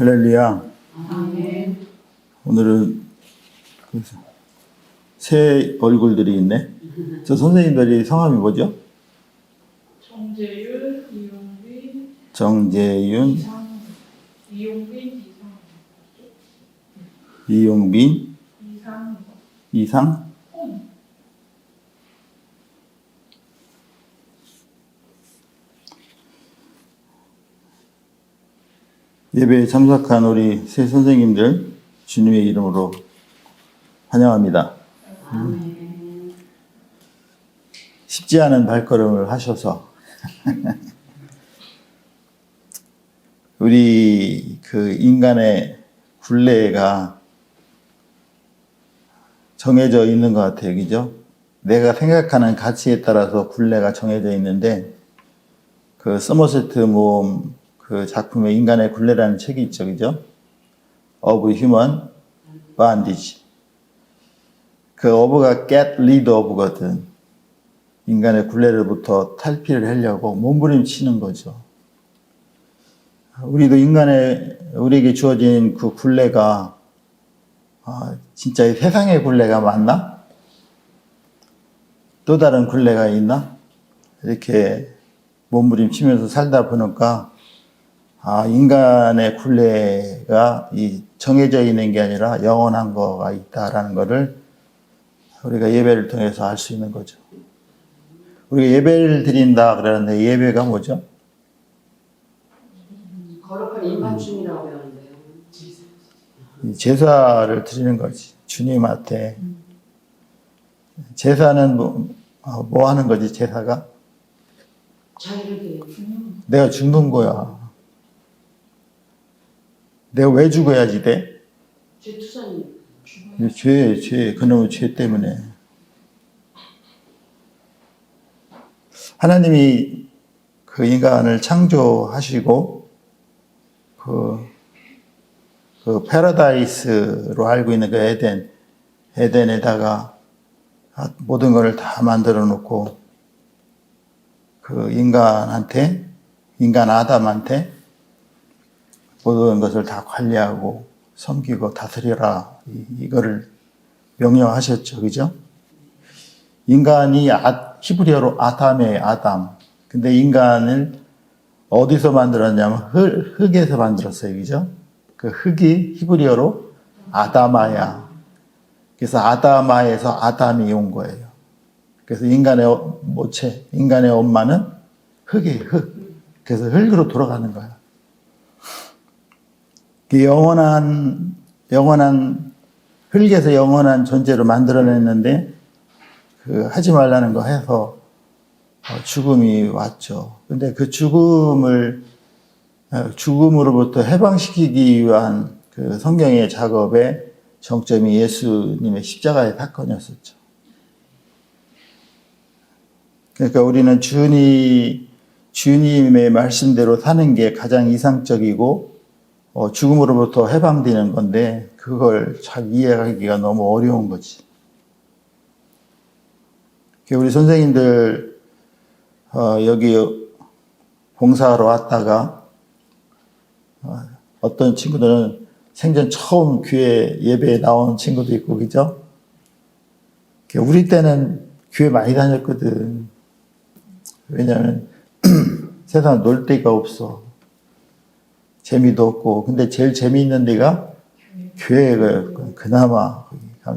할렐루야. 아멘. 오늘은 새 얼굴들이 있네. 저 선생님들이 성함이 뭐죠? 정재윤, 이용빈, 정재윤, 이용빈, 이용빈, 이상, 이상. 예배에 참석한 우리 새 선생님들 주님의 이름으로 환영합니다. 쉽지 않은 발걸음을 하셔서 우리 그 인간의 굴레가 정해져 있는 것 같아요. 그죠? 내가 생각하는 가치에 따라서 굴레가 정해져 있는데 그 서머셋 모험 그 작품에 인간의 굴레라는 책이 있죠. 그죠? Of Human Bondage. 그 어부가 get rid of거든. 인간의 굴레로부터 탈피를 하려고 몸부림치는 거죠. 우리도 우리에게 주어진 그 굴레가 진짜 이 세상의 굴레가 맞나? 또 다른 굴레가 있나? 이렇게 몸부림치면서 살다 보니까 인간의 굴레가 정해져 있는 게 아니라 영원한 거가 있다라는 거를 우리가 예배를 통해서 알 수 있는 거죠. 우리가 예배를 드린다 그러는데 예배가 뭐죠? 거룩한 입맞춤이라고 하는데요. 제사를 드리는 거지. 주님한테. 제사는 뭐 하는 거지, 제사가? 자기를 위해 내가 죽는 거야. 내가 왜 죽어야지 돼? 죄투사님. 그놈의 죄 때문에. 하나님이 그 인간을 창조하시고, 그 패러다이스로 알고 있는 그 에덴에다가 모든 것을 다 만들어 놓고, 그 인간 아담한테 모든 것을 다 관리하고 섬기고 다스려라. 이거를 명령하셨죠. 그죠? 인간이 히브리어로 아담이에요. 아담. 근데 인간을 어디서 만들었냐면 흙에서 만들었어요. 그죠? 그 흙이 히브리어로 아다마야. 그래서 아다마에서 아담이 온 거예요. 그래서 인간의 모체, 인간의 엄마는 흙이에요. 흙. 그래서 흙으로 돌아가는 거야. 영원한 흙에서 영원한 존재로 만들어냈는데 하지 말라는 거 해서 죽음이 왔죠. 근데 그 죽음으로부터 해방시키기 위한 그 성경의 작업의 정점이 예수님의 십자가의 사건이었었죠. 그러니까 우리는 주님의 말씀대로 사는 게 가장 이상적이고 죽음으로부터 해방되는 건데 그걸 잘 이해하기가 너무 어려운 거지. 우리 선생님들 여기 봉사하러 왔다가 어떤 친구들은 생전 처음 교회 예배에 나온 친구도 있고 그죠? 우리 때는 교회 많이 다녔거든. 왜냐하면 세상에 놀 데가 없어. 재미도 없고. 근데 제일 재미있는 데가 교회가 그나마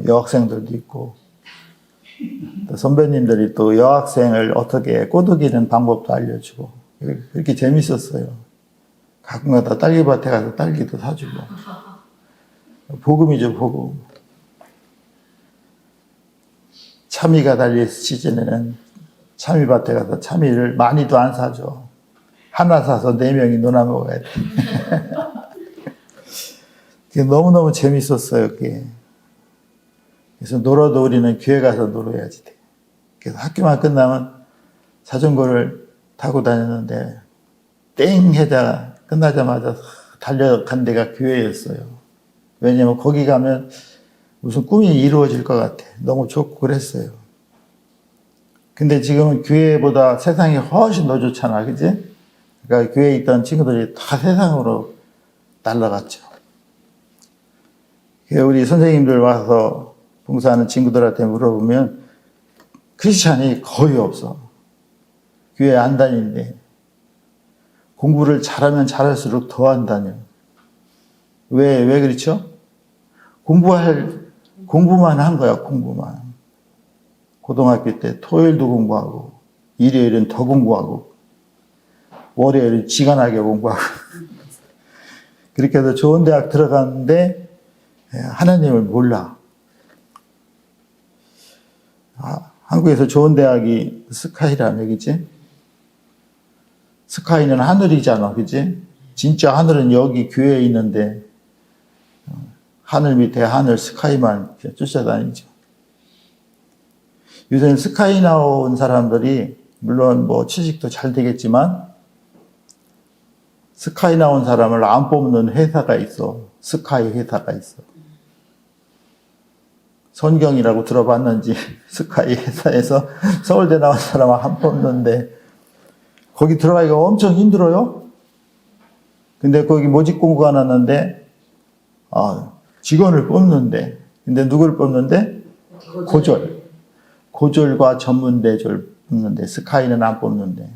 여학생들도 있고 또 선배님들이 또 여학생을 어떻게 꼬드기는 방법도 알려주고 그렇게 재밌었어요. 가끔가다 딸기밭에 가서 딸기도 사주고 복음이죠. 복음. 참이가 달릴 시즌에는 참이밭에 가서 참이를 많이도 안 사줘. 하나 사서 4명이 놀아 먹어야 돼. 그게 너무너무 재밌었어요. 그게. 그래서 놀아도 우리는 교회 가서 놀아야지 돼. 그래서 학교만 끝나면 자전거를 타고 다녔는데 땡 해자 끝나자마자 달려간 데가 교회였어요. 왜냐면 거기 가면 무슨 꿈이 이루어질 것 같아. 너무 좋고 그랬어요. 근데 지금은 교회보다 세상이 훨씬 더 좋잖아. 그지? 그러니까 교회에 있던 친구들이 다 세상으로 날라갔죠. 우리 선생님들 와서 봉사하는 친구들한테 물어보면 크리스찬이 거의 없어. 교회 안 다니는데 공부를 잘하면 잘할수록 더 안 다녀. 왜 그렇죠? 공부만 한 거야, 공부만. 고등학교 때 토요일도 공부하고, 일요일은 더 공부하고, 월요일은 지간하게 공부하고. 그렇게 해서 좋은 대학 들어갔는데, 하나님을 몰라. 한국에서 좋은 대학이 스카이라는 얘기지? 스카이는 하늘이잖아, 그지? 진짜 하늘은 여기 교회에 있는데, 하늘 밑에 하늘 스카이만 쫓아다니죠. 요새는 스카이 나온 사람들이, 물론 뭐 취직도 잘 되겠지만, 스카이 나온 사람을 안 뽑는 회사가 있어. 스카이 회사가 있어. 선경이라고 들어봤는지 스카이 회사에서 서울대 나온 사람을 안 뽑는데 거기 들어가기가 엄청 힘들어요. 근데 거기 모집 공고가 났는데 직원을 뽑는데 근데 누구를 뽑는데? 고졸과 전문대졸 뽑는데 스카이는 안 뽑는데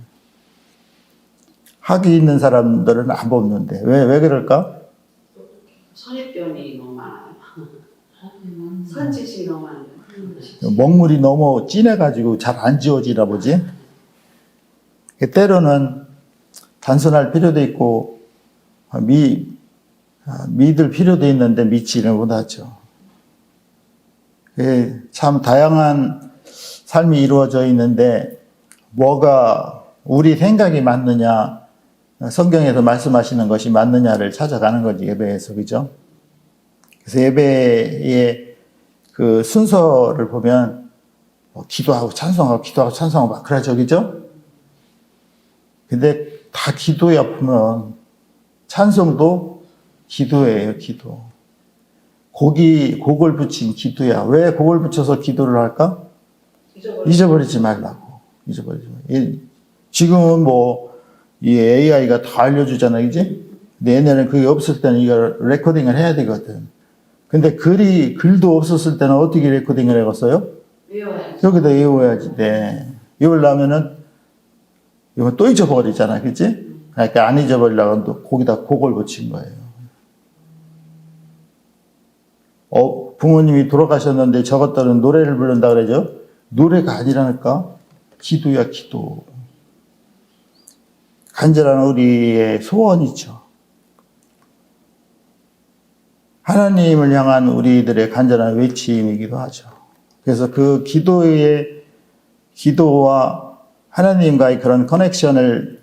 학위 있는 사람들은 안 뽑는데 왜 그럴까? 선입견이 너무 많아요. 선지식이 너무 많아요. 먹물이 너무 진해가지고 잘 안 지워지나 보지. 때로는 단순할 필요도 있고 믿을 필요도 있는데 믿지를 못하죠. 참 다양한 삶이 이루어져 있는데 뭐가 우리 생각이 맞느냐, 성경에서 말씀하시는 것이 맞느냐를 찾아가는 거지, 예배에서. 그죠? 그래서 예배의 그 순서를 보면 기도하고 찬송하고 막 그러죠. 그죠? 근데 다 기도야 보면 찬송도 기도예요, 기도. 곡을 붙인 기도야. 왜 곡을 붙여서 기도를 할까? 잊어버리지 말라고. 지금은 이 AI가 다 알려주잖아, 그지? 근데 옛날에는 그게 없을 때는 이걸 레코딩을 해야 되거든. 근데 글도 없었을 때는 어떻게 레코딩을 해갔어요? 외워야지. 여기다 외워야지. 네. 외우려면은, 이거 또 잊어버리잖아, 그지? 그러니까 안 잊어버리려고 거기다 곡을 붙인 거예요. 부모님이 돌아가셨는데 저것들은 노래를 부른다 그러죠? 노래가 아니라니까? 기도야, 기도. 간절한 우리의 소원이죠. 하나님을 향한 우리들의 간절한 외침이기도 하죠. 그래서 그 기도와 하나님과의 그런 커넥션을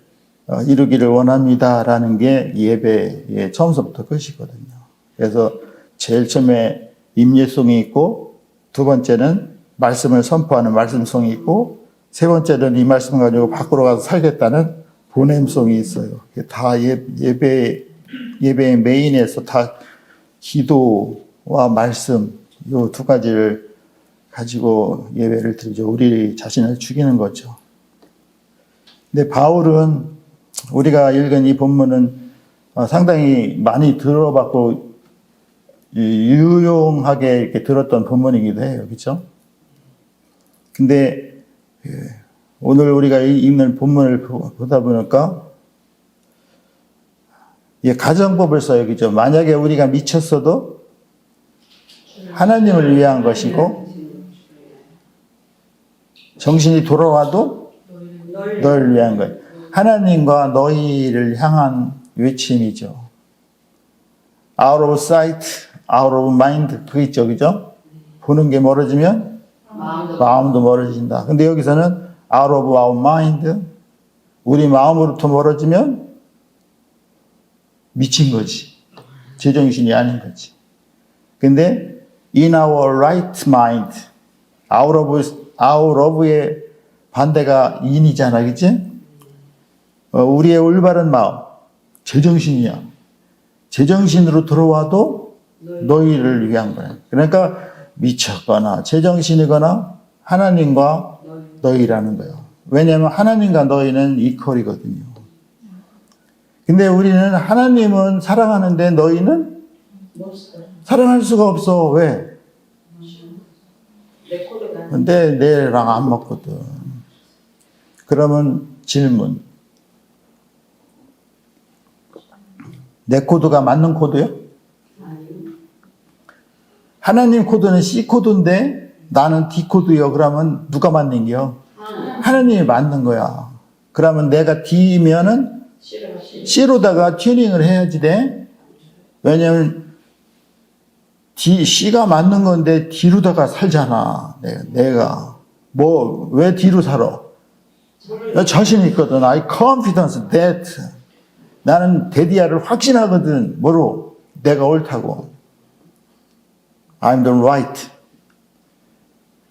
이루기를 원합니다라는 게 예배의 처음서부터 끝이거든요. 그래서 제일 처음에 임예송이 있고, 두 번째는 말씀을 선포하는 말씀송이 있고, 세 번째는 이 말씀 가지고 밖으로 가서 살겠다는 보냄송이 있어요. 다 예배의 메인에서 다 기도와 말씀, 이 두 가지를 가지고 예배를 드리죠. 우리 자신을 죽이는 거죠. 근데 바울은 우리가 읽은 이 본문은 상당히 많이 들어봤고 유용하게 이렇게 들었던 본문이기도 해요. 그렇죠? 근데 오늘 우리가 읽는 본문을 보다 보니까 가정법을 써요. 그죠? 만약에 우리가 미쳤어도 하나님을 위한 것이고 정신이 돌아와도 너를 위한 것. 하나님과 너희를 향한 외침이죠. Out of sight, out of mind. 그거 있죠. 그죠? 보는 게 멀어지면 마음도 멀어진다. 근데 여기서는 out of our mind. 우리 마음으로부터 멀어지면 미친 거지. 제정신이 아닌 거지. 근데 in our right mind. out of의 반대가 in이잖아. 그치? 우리의 올바른 마음. 제정신이야. 제정신으로 들어와도 너희를 위한 거야. 그러니까 미쳤거나 제정신이거나 하나님과 너희라는 거예요. 왜냐하면 하나님과 너희는 이퀄이거든요. 근데 우리는 하나님은 사랑하는데 너희는 멋있어. 사랑할 수가 없어. 왜? 내 코드가. 근데 내랑 안 맞거든. 그러면 질문. 내 코드가 맞는 코드요? 아니. 하나님 코드는 C 코드인데 나는 D 코드요. 그러면 누가 맞는 게요? 하나님이 맞는 거야. 그러면 내가 D면은 싫어, 싫어. C로다가 튜닝을 해야지 돼. 왜냐면 C가 맞는 건데 D로다가 살잖아. 내가. 뭐, 왜 D로 살아? 나 자신 있거든. I confidence that. 나는 데디아를 확신하거든. 뭐로? 내가 옳다고. I'm the right.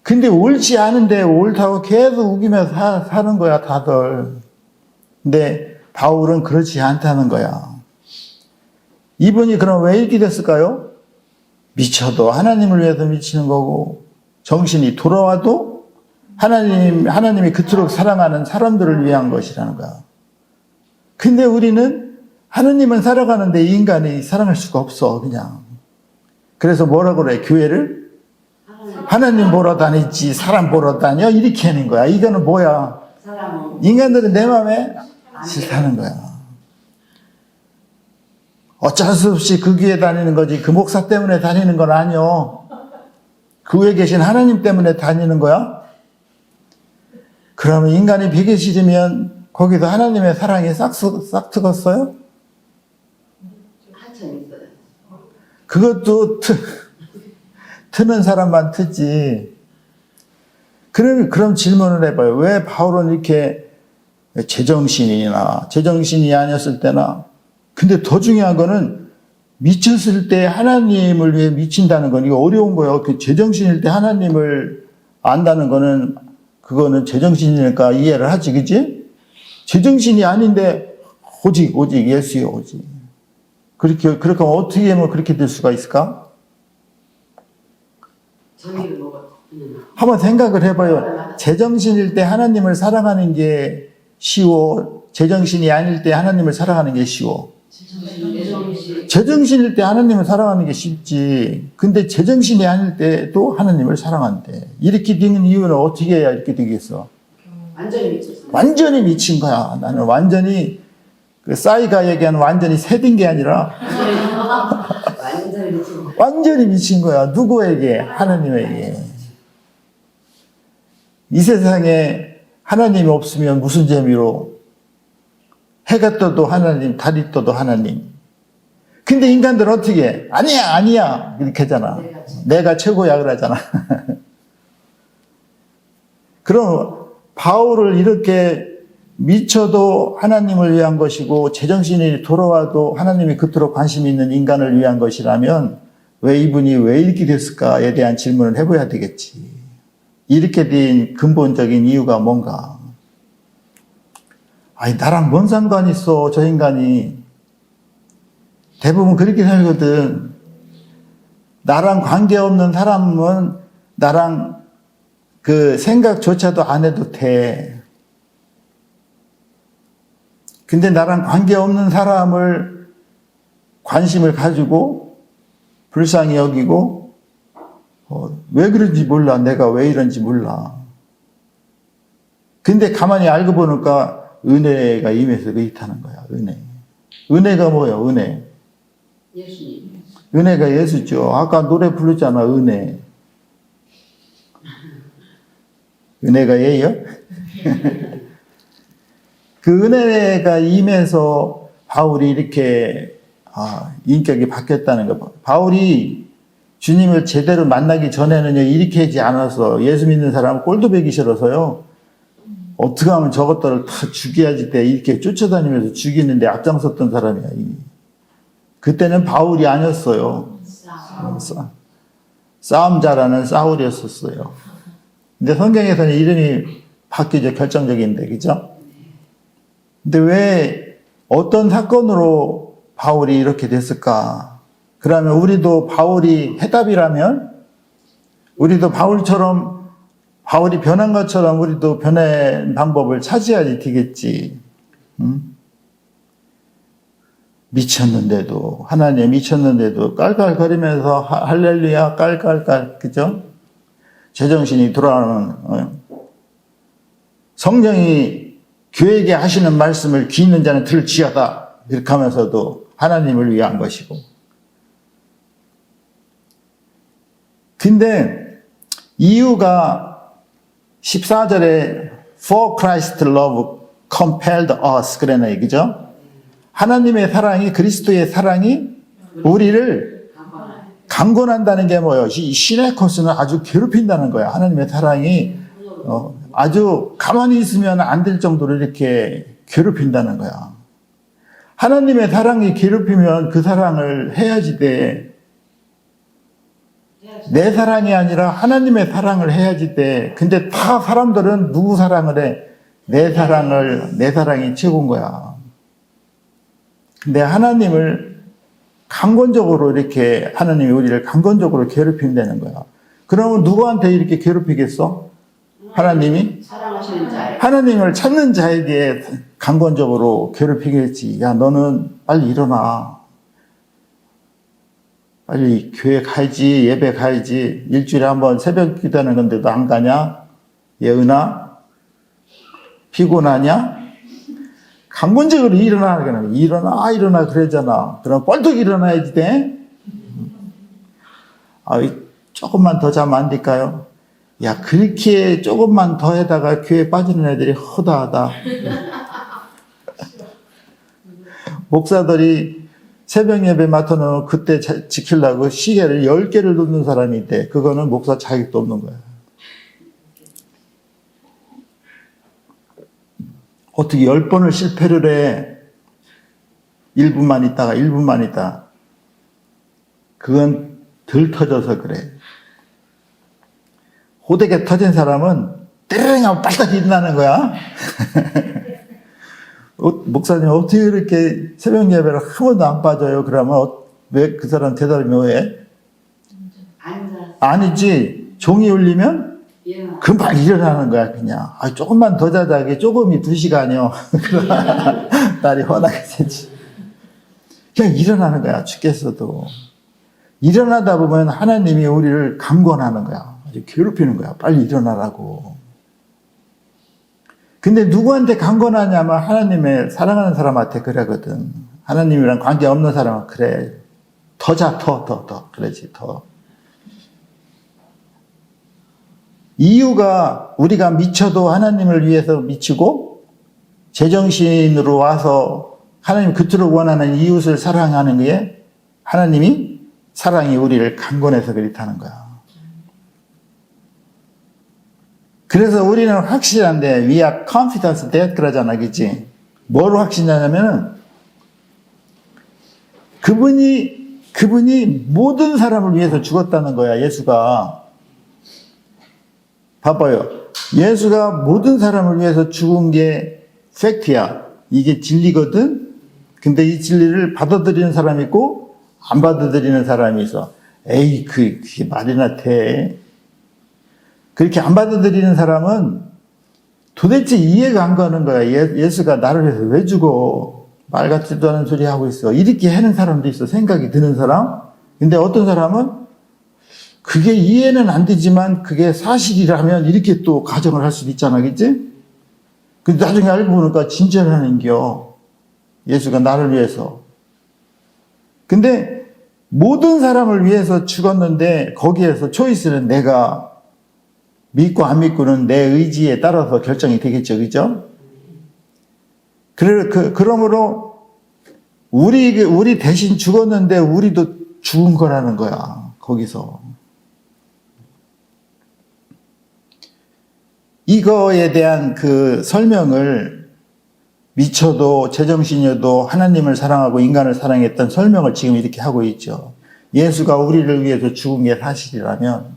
근데 옳지 않은데 옳다고 계속 우기면서 사는 거야, 다들. 근데 바울은 그렇지 않다는 거야. 이분이 그럼 왜 이렇게 됐을까요? 미쳐도 하나님을 위해서 미치는 거고, 정신이 돌아와도 하나님이 그토록 사랑하는 사람들을 위한 것이라는 거야. 근데 우리는 하나님은 살아가는데 인간이 사랑할 수가 없어, 그냥. 그래서 뭐라고 그래, 교회를? 하나님 보러 다니지, 사람 보러 다녀? 이렇게 하는 거야. 이거는 뭐야? 사람은 인간들은 내 마음에 싫다는 거야. 어쩔 수 없이 그 교회 다니는 거지, 그 목사 때문에 다니는 건 아니요. 그 위에 계신 하나님 때문에 다니는 거야? 그러면 인간이 비기 싫으면 거기도 하나님의 사랑이 싹 트겠어요? 한참 있어요. 그것도 트는 사람만 트지. 그럼 질문을 해봐요. 왜 바울은 이렇게 제정신이 아니었을 때나. 근데 더 중요한 거는 미쳤을 때 하나님을 위해 미친다는 건 이거 어려운 거예요. 그 제정신일 때 하나님을 안다는 거는 그거는 제정신이니까 이해를 하지, 그지? 제정신이 아닌데 오직 예수요, 오직. 그렇게 하면 어떻게 하면 그렇게 될 수가 있을까? 정의를 먹었어. 한번 생각을 해봐요. 제정신일 때 하나님을 사랑하는 게 쉬워? 제정신이 아닐 때 하나님을 사랑하는 게 쉬워? 제정신일 때 하나님을 사랑하는 게 쉽지. 근데 제정신이 아닐 때도 하나님을 사랑한대. 이렇게 되는 이유는 어떻게 해야 이렇게 되겠어? 완전히 미쳤어. 완전히 미친 거야. 나는 완전히 그 싸이가 얘기하는 완전히 새든 게 아니라 완전히 미친. 완전히 미친 거야. 누구에게? 하나님에게. 이 세상에 하나님이 없으면 무슨 재미로? 해가 떠도 하나님, 달이 떠도 하나님. 근데 인간들은 어떻게 해? 아니야. 이렇게 하잖아. 내가 최고야 그러잖아. 그럼 바울을 이렇게 미쳐도 하나님을 위한 것이고 제정신이 돌아와도 하나님이 그토록 관심 있는 인간을 위한 것이라면 왜 이분이 왜 이렇게 됐을까에 대한 질문을 해봐야 되겠지. 이렇게 된 근본적인 이유가 뭔가? 아니, 나랑 뭔 상관 있어, 저 인간이. 대부분 그렇게 살거든. 나랑 관계없는 사람은 나랑 그 생각조차도 안 해도 돼. 근데 나랑 관계없는 사람을 관심을 가지고 불쌍히 여기고 왜 그런지 몰라. 내가 왜 이런지 몰라. 근데 가만히 알고 보니까 은혜가 임해서 그렇다는 거야. 은혜가 뭐예요? 은혜. 예수님. 은혜가 예수죠. 아까 노래 부르잖아. 은혜가 예요? 그 은혜가 임해서 바울이 이렇게 인격이 바뀌었다는 거. 바울이 주님을 제대로 만나기 전에는요, 이렇게 하지 않았어. 예수 믿는 사람은 꼴도 보기 싫어서요. 어떻게 하면 저것들을 다 죽여야지 돼. 이렇게 쫓아다니면서 죽이는데 앞장섰던 사람이야. 그때는 바울이 아니었어요. 싸움 잘하는 사울이었었어요. 근데 성경에서는 이름이 바뀌죠. 결정적인데, 그죠? 근데 왜 어떤 사건으로 바울이 이렇게 됐을까? 그러면 우리도 바울이 해답이라면 우리도 바울이 변한 것처럼 우리도 변한 방법을 찾아야지 되겠지. 미쳤는데도, 하나님에 미쳤는데도 깔깔거리면서 할렐루야 깔깔깔, 그죠? 제정신이 돌아오는, 성령이 교회에게 하시는 말씀을 귀 있는 자는 들을지어다 이렇게 하면서도 하나님을 위한 것이고. 근데 이유가 14절에 For Christ love compelled us 그러네, 그죠? 하나님의 사랑이, 그리스도의 사랑이 우리를 강권한다는 게 뭐예요? 이 시네코스는 아주 괴롭힌다는 거야. 하나님의 사랑이 아주 가만히 있으면 안 될 정도로 이렇게 괴롭힌다는 거야. 하나님의 사랑이 괴롭히면 그 사랑을 해야지 돼. 내 사랑이 아니라 하나님의 사랑을 해야지 돼. 근데 다 사람들은 누구 사랑을 해? 내 사랑이 최고인 거야. 근데 하나님을 강권적으로 이렇게, 하나님이 우리를 강권적으로 괴롭힌다는 거야. 그러면 누구한테 이렇게 괴롭히겠어? 하나님이? 사랑하시는 자. 하나님을 찾는 자에게 강권적으로 괴롭히겠지. 야, 너는 빨리 일어나. 빨리 교회 가야지, 예배 가야지. 일주일에 한번 새벽 기도하는 건데도 안 가냐? 예은아? 피곤하냐? 강권적으로 일어나. 일어나 그러잖아. 그럼 뻘떡 일어나야지 돼. 조금만 더 자면 안 될까요? 야, 그렇게 조금만 더 해다가 교회 빠지는 애들이 허다하다. 목사들이 새벽 예배 맡아놓으면 그때 지키려고 시계를 10개를 놓는 사람이 있대. 그거는 목사 자격도 없는 거야. 어떻게 10번을 실패를 해? 1분만 있다. 그건 덜 터져서 그래. 호되게 터진 사람은 때르릉 하면 빨딱 일어나는 거야. 목사님 어떻게 이렇게 새벽 예배를 한 번도 안 빠져요? 그러면 왜 그 사람 대답이 뭐해? 아니지. 종이 울리면 금방 일어나는 거야, 그냥. 조금만 더 자자. 그게 조금이 2시간이요. 날이 훤하게 되지. 그냥 일어나는 거야, 죽겠어도. 일어나다 보면 하나님이 우리를 강권하는 거야. 아주 괴롭히는 거야. 빨리 일어나라고. 근데 누구한테 강권하냐면 하나님의 사랑하는 사람한테 그러거든. 하나님이랑 관계없는 사람은 그래. 더 자, 더. 그러지, 더. 이유가 우리가 미쳐도 하나님을 위해서 미치고 제정신으로 와서 하나님 겉으로 원하는 이웃을 사랑하는 게 하나님이 사랑이 우리를 강권해서 그렇다는 거야. 그래서 우리는 확실한데 we are confident that 그러잖아, 그치? 뭘 확신하냐면은 그분이 모든 사람을 위해서 죽었다는 거야, 예수가. 봐봐요. 예수가 모든 사람을 위해서 죽은 게 팩트야. 이게 진리거든? 근데 이 진리를 받아들이는 사람이 있고, 안 받아들이는 사람이 있어. 에이, 그게 말이나 돼. 그렇게 안 받아들이는 사람은 도대체 이해가 안 가는 거야. 예수가 나를 위해서 왜 죽어? 말 같지도 않은 소리 하고 있어. 이렇게 하는 사람도 있어. 생각이 드는 사람. 근데 어떤 사람은 그게 이해는 안 되지만 그게 사실이라면 이렇게 또 가정을 할 수도 있잖아. 그치? 근데 나중에 알고 보니까 진짜라는 겨. 예수가 나를 위해서. 근데 모든 사람을 위해서 죽었는데 거기에서 초이스는 내가 믿고 안 믿고는 내 의지에 따라서 결정이 되겠죠. 그죠? 그러므로 우리 대신 죽었는데 우리도 죽은 거라는 거야. 거기서. 이거에 대한 그 설명을 미쳐도 제정신이어도 하나님을 사랑하고 인간을 사랑했던 설명을 지금 이렇게 하고 있죠. 예수가 우리를 위해서 죽은 게 사실이라면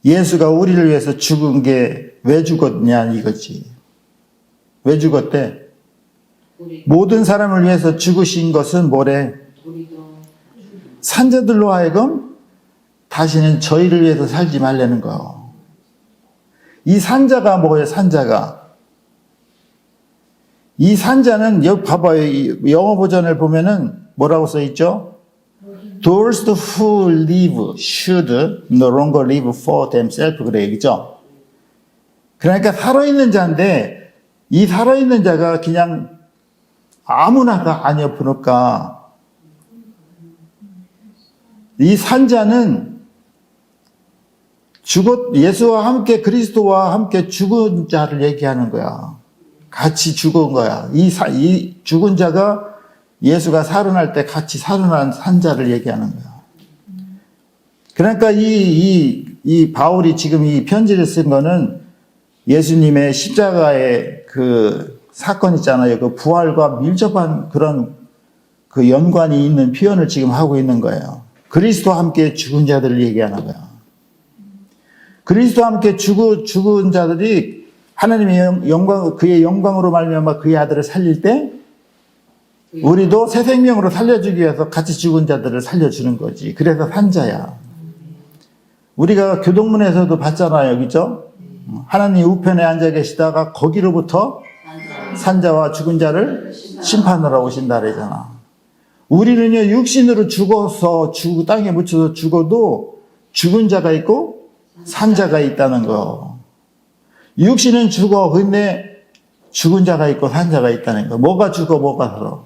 예수가 우리를 위해서 죽은 게 왜 죽었냐 이거지. 왜 죽었대? 모든 사람을 위해서 죽으신 것은 뭐래? 산자들로 하여금 다시는 저희를 위해서 살지 말라는 거예요. 이 산자가 뭐예요? 산자가 이 산자는 여기 봐봐요. 이 영어 버전을 보면은 뭐라고 써 있죠? Those who live should no longer live for themselves 그래요. 그죠? 그러니까 살아있는 자인데 이 살아있는 자가 그냥 아무나가 아니어 보니까 이 산자는 예수와 함께 그리스도와 함께 죽은 자를 얘기하는 거야. 같이 죽은 거야. 이 죽은 자가 예수가 살아날 때 같이 살아난 산자를 얘기하는 거야. 그러니까 이 바울이 지금 이 편지를 쓴 거는 예수님의 십자가의 그 사건 있잖아요. 그 부활과 밀접한 그런 그 연관이 있는 표현을 지금 하고 있는 거예요. 그리스도와 함께 죽은 자들을 얘기하는 거야. 그리스도와 함께 죽은 자들이 하나님의 영광, 그의 영광으로 말미암아 그의 아들을 살릴 때 우리도 새 생명으로 살려주기 위해서 같이 죽은 자들을 살려주는 거지. 그래서 산자야. 우리가 교동문에서도 봤잖아요. 그죠? 하나님 우편에 앉아 계시다가 거기로부터 산자와 죽은 자를 심판하러 오신다 그러잖아. 우리는요, 육신으로 죽어서 땅에 묻혀서 죽어도 죽은 자가 있고 산자가 있다는 거. 육신은 죽어. 근데 죽은 자가 있고 산자가 있다는 거. 뭐가 죽어, 뭐가 살아?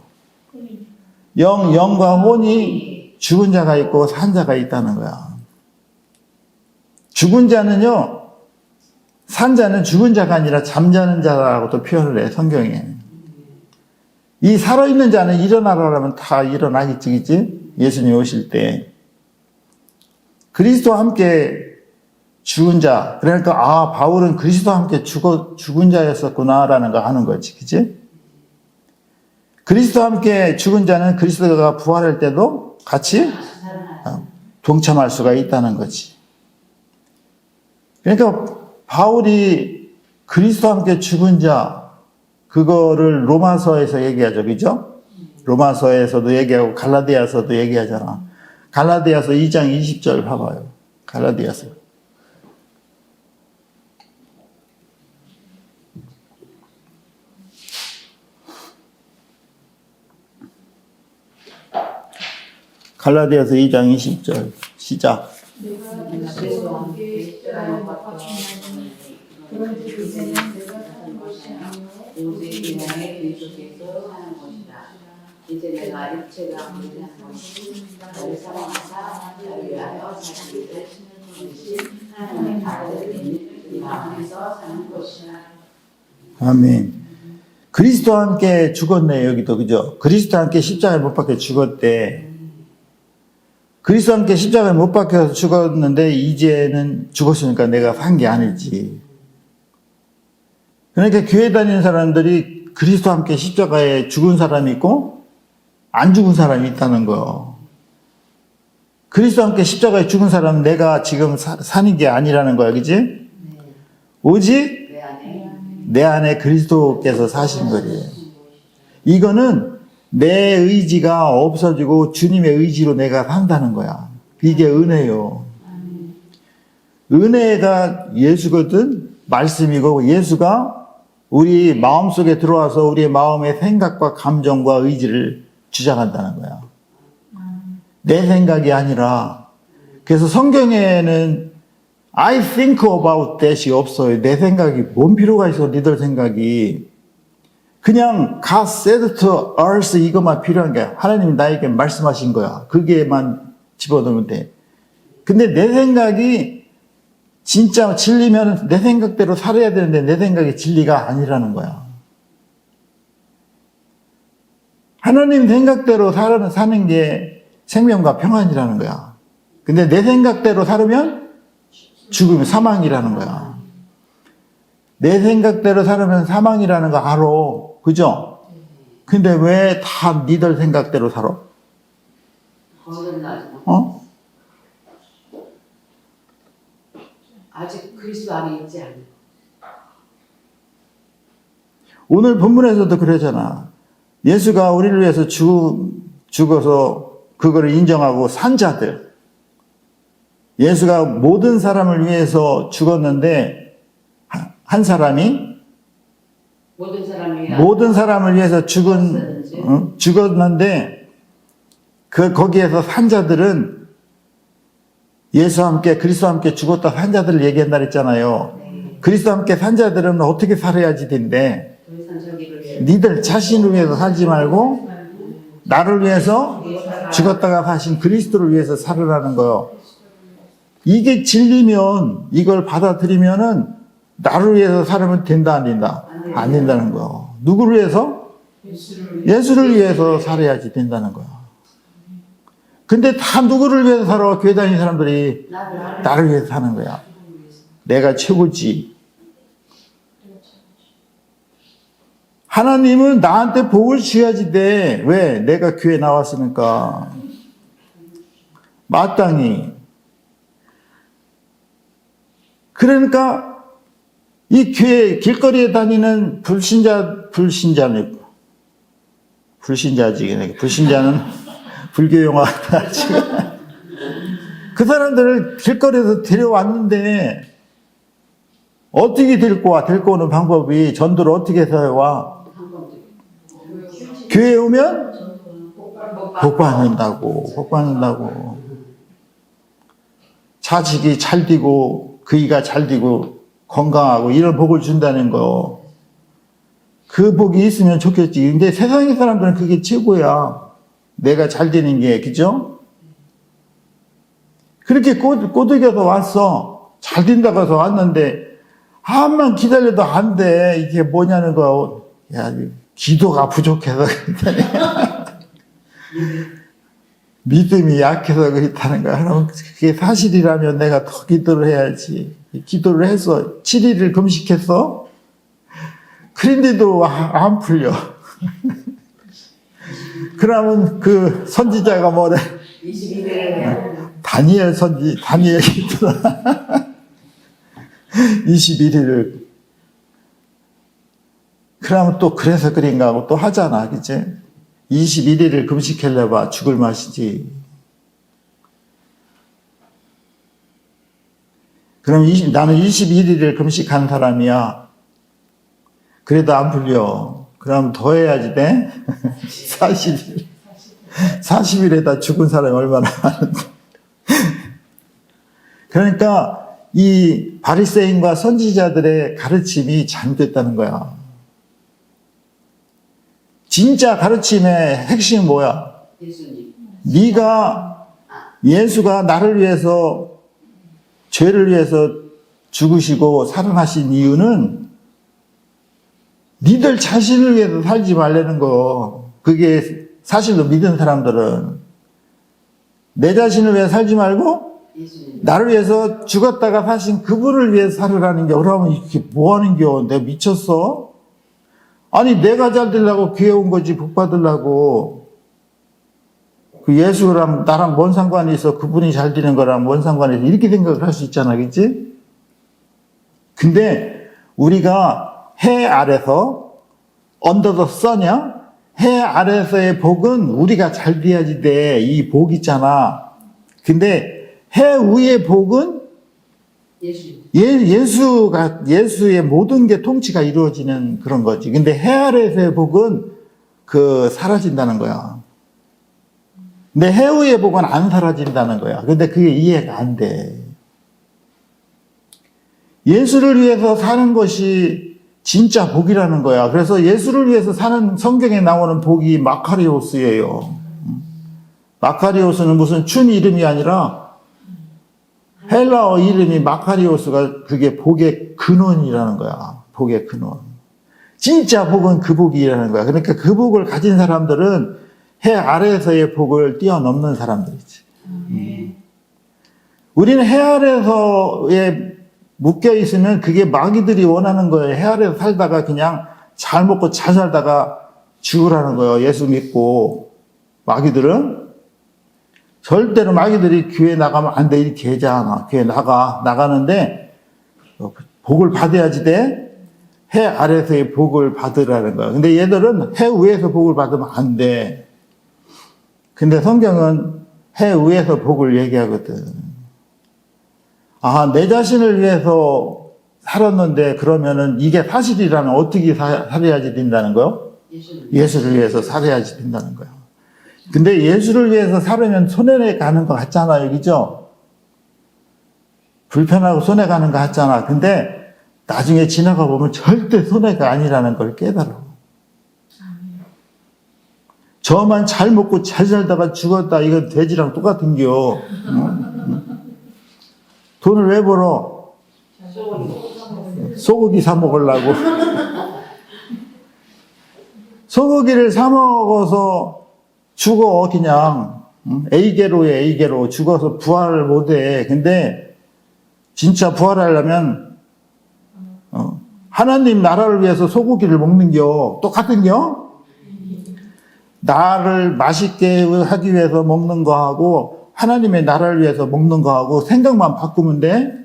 영과 혼이 죽은 자가 있고 산자가 있다는 거야. 죽은 자는요, 산자는 죽은 자가 아니라 잠자는 자라고도 표현을 해, 성경에. 이 살아있는 자는 일어나라면 다 일어나겠지, 그치? 예수님 오실 때. 그리스도와 함께 죽은 자. 그러니까, 바울은 그리스도와 함께 죽은 자였었구나라는 거 하는 거지, 그치? 그리스도와 함께 죽은 자는 그리스도가 부활할 때도 같이 동참할 수가 있다는 거지. 그러니까 바울이 그리스도와 함께 죽은 자, 그거를 로마서에서 얘기하죠. 그죠? 로마서에서도 얘기하고 갈라디아서도 얘기하잖아. 갈라디아서 2장 20절 봐봐요. 갈라디아서. 갈라디아서 2장 20절 시작. 내가 그리스도와 함께 십자가에 못 박히나니 그런즉 이제는 내가 사는 것이 아니요 오직 그냥의 그리스도께서 사는 것이다. 이제 내가 육체가 부인하는 것이 나를 사랑하사 나를 위하여 자기를 주신 하나님의 아들 이 마음에서 사는 것이다. 아멘. 그리스도와 함께 죽었네, 여기도. 그죠? 그리스도와 함께 십자가에 못 박혀 죽었대. 그리스도와 함께 십자가에 못 박혀서 죽었는데 이제는 죽었으니까 내가 산 게 아니지. 그러니까 교회 다니는 사람들이 그리스도와 함께 십자가에 죽은 사람이 있고 안 죽은 사람이 있다는 거예요. 그리스도와 함께 십자가에 죽은 사람은 내가 지금 사는 게 아니라는 거야. 그지? 오직 내 안에 그리스도께서 사신 거예요. 이거는 내 의지가 없어지고 주님의 의지로 내가 산다는 거야. 이게 은혜요. 은혜가 예수거든, 말씀이고 예수가 우리 마음속에 들어와서 우리의 마음의 생각과 감정과 의지를 주장한다는 거야. 내 생각이 아니라. 그래서 성경에는 I think about that이 없어요. 내 생각이 뭔 필요가 있어, 니들 생각이. 그냥 God said to earth 이것만 필요한 거야. 하나님이 나에게 말씀하신 거야. 그게만 집어넣으면 돼. 근데 내 생각이 진짜 진리면 내 생각대로 살아야 되는데 내 생각이 진리가 아니라는 거야. 하나님 생각대로 사는 게 생명과 평안이라는 거야. 근데 내 생각대로 살으면 죽음이 사망이라는 거야. 내 생각대로 살으면 사망이라는 거 알아. 그죠? 근데 왜 다 니들 생각대로 살아? 어? 아직 그리스도 안에 있지 않아. 오늘 본문에서도 그러잖아. 예수가 우리를 위해서 죽어서 그거를 인정하고 산 자들. 예수가 모든 사람을 위해서 죽었는데 한 사람이 모든 사람이 모든 사람을 위해서 죽었는데 거기에서 산 자들은 예수와 함께 그리스도와 함께 죽었다 산 자들을 얘기한다 그랬잖아요. 네. 그리스도와 함께 산 자들은 어떻게 살아야지 된대. 더 이상 저기를 위해 니들 자신을 위해서 살지 말고 나를 위해서 죽었다가 사신 그리스도를 위해서 살으라는 거요. 이게 진리면 이걸 받아들이면은 나를 위해서 살면 된다 안 된다? 안 된다는 거요. 누구를 위해서? 예수를 위해서 살아야지 된다는 거야. 근데 다 누구를 위해서 살아? 교회 다니는 사람들이 나를 위해서 사는 거야. 내가 최고지. 하나님은 나한테 복을 주어야지 돼. 왜? 내가 교회 나왔으니까. 마땅히. 그러니까 이 교회 길거리에 다니는 불신자지. 불신자는 불교 용어다. 그 사람들을 길거리에서 데려왔는데 어떻게 데리고 와? 데리고 오는 방법이 전도를 어떻게 해서 와? 교회에 오면 복 받는다고. 자식이 잘 되고 그이가 잘 되고 건강하고 이런 복을 준다는 거. 그 복이 있으면 좋겠지. 근데 세상의 사람들은 그게 최고야. 내가 잘 되는 게, 그죠? 그렇게 꼬드겨서 왔어. 잘 된다고 해서 왔는데 한만 기다려도 안 돼. 이게 뭐냐는 거. 야, 기도가 부족해서 그랬다니. 믿음이 약해서 그렇다는 거야. 그럼 그게 사실이라면 내가 더 기도를 해야지. 기도를 해서 7일을 금식했어. 그런데도 안 풀려. 그러면 그 선지자가 뭐래? 22일을 다니엘 기도라. 21일을. 그러면 또 그래서 그런가 하고 또 하잖아. 그치? 21일을 금식하려봐 죽을 맛이지. 그럼 나는 21일을 금식한 사람이야. 그래도 안 풀려. 그럼 더 해야지 돼? 40일. 40일에다 죽은 사람이 얼마나 많은데. 그러니까 이 바리새인과 선지자들의 가르침이 잘못됐다는 거야. 진짜 가르침의 핵심은 뭐야? 예수님. 예수가 나를 위해서 죄를 위해서 죽으시고 살아나신 이유는 니들 자신을 위해서 살지 말라는 거. 그게 사실로 믿은 사람들은 내 자신을 위해 살지 말고 예수님. 나를 위해서 죽었다가 사신 그분을 위해서 살으라는 게. 그러면 이게 뭐 하는 겨? 내가 미쳤어? 아니 내가 잘 되려고 교회 온 거지 복 받으려고. 그 예수랑 나랑 뭔 상관이 있어? 그분이 잘 되는 거랑 뭔 상관이 있어? 이렇게 생각을 할 수 있잖아, 그치? 근데 우리가 해 아래서 under the sun이야? 해 아래서의 복은 우리가 잘 돼야지 돼. 이 복 있잖아. 근데 해 위의 복은 예수님. 예수의 모든 게 통치가 이루어지는 그런 거지. 근데 해 아래에서의 복은 사라진다는 거야. 근데 해 위의 복은 안 사라진다는 거야. 근데 그게 이해가 안 돼. 예수를 위해서 사는 것이 진짜 복이라는 거야. 그래서 예수를 위해서 사는 성경에 나오는 복이 마카리오스예요. 마카리오스는 무슨 춘 이름이 아니라 헬라어 이름이 마카리오스가 그게 복의 근원이라는 거야. 복의 근원. 진짜 복은 그 복이라는 거야. 그러니까 그 복을 가진 사람들은 해 아래에서의 복을 뛰어넘는 사람들이지. 우리는 해 아래에서의 묶여 있으면 그게 마귀들이 원하는 거예요. 해 아래에서 살다가 그냥 잘 먹고 잘 살다가 죽으라는 거예요. 예수 믿고. 마귀들은 절대로 마귀들이 교회 나가면 안 돼. 이렇게 하잖아. 교회 나가는데 복을 받아야지 돼. 해 아래에서의 복을 받으라는 거야. 근데 얘들은 해 위에서 복을 받으면 안 돼. 근데 성경은 해 위에서 복을 얘기하거든. 내 자신을 위해서 살았는데 그러면은 이게 사실이라면 어떻게 살아야지 된다는 거요? 예수를 위해서 살아야지 된다는 거예요. 근데 예수를 위해서 살으면 손해내 가는 것 같잖아요. 그죠? 불편하고 손해 가는 것 같잖아. 근데 나중에 지나가 보면 절대 손해가 아니라는 걸 깨달아. 저만 잘 먹고 잘 살다가 죽었다. 이건 돼지랑 똑같은 겨. 돈을 왜 벌어? 소고기 사 먹으려고. 소고기를 사 먹어서 죽어, 그냥. A계로에 A계로. 죽어서 부활을 못해. 근데 진짜 부활하려면 하나님 나라를 위해서 소고기를 먹는겨. 똑같은겨? 나를 맛있게 하기 위해서 먹는 거하고 하나님의 나라를 위해서 먹는 거하고 생각만 바꾸면 돼?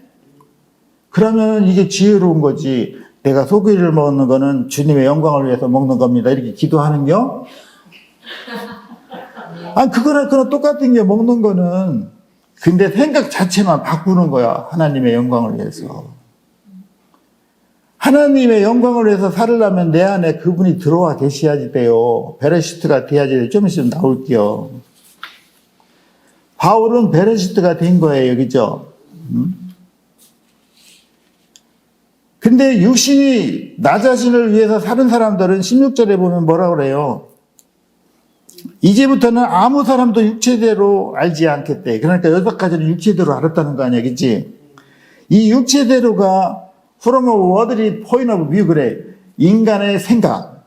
그러면 이게 지혜로운 거지. 내가 소고기를 먹는 거는 주님의 영광을 위해서 먹는 겁니다. 이렇게 기도하는겨? 아니, 그거랑 똑같은 게 먹는 거는. 근데 생각 자체만 바꾸는 거야. 하나님의 영광을 위해서. 하나님의 영광을 위해서 살으려면 내 안에 그분이 들어와 계셔야지 돼요. 베레시트가 돼야지. 좀 있으면 나올게요. 바울은 베레시트가 된 거예요. 그죠? 근데 육신이 나 자신을 위해서 사는 사람들은 16절에 보면 뭐라 그래요? 이제부터는 아무 사람도 육체대로 알지 않겠대. 그러니까 여기까지는 육체대로 알았다는 거 아니야. 그치? 이 육체대로가 from a wordly point of view 그래. 인간의 생각,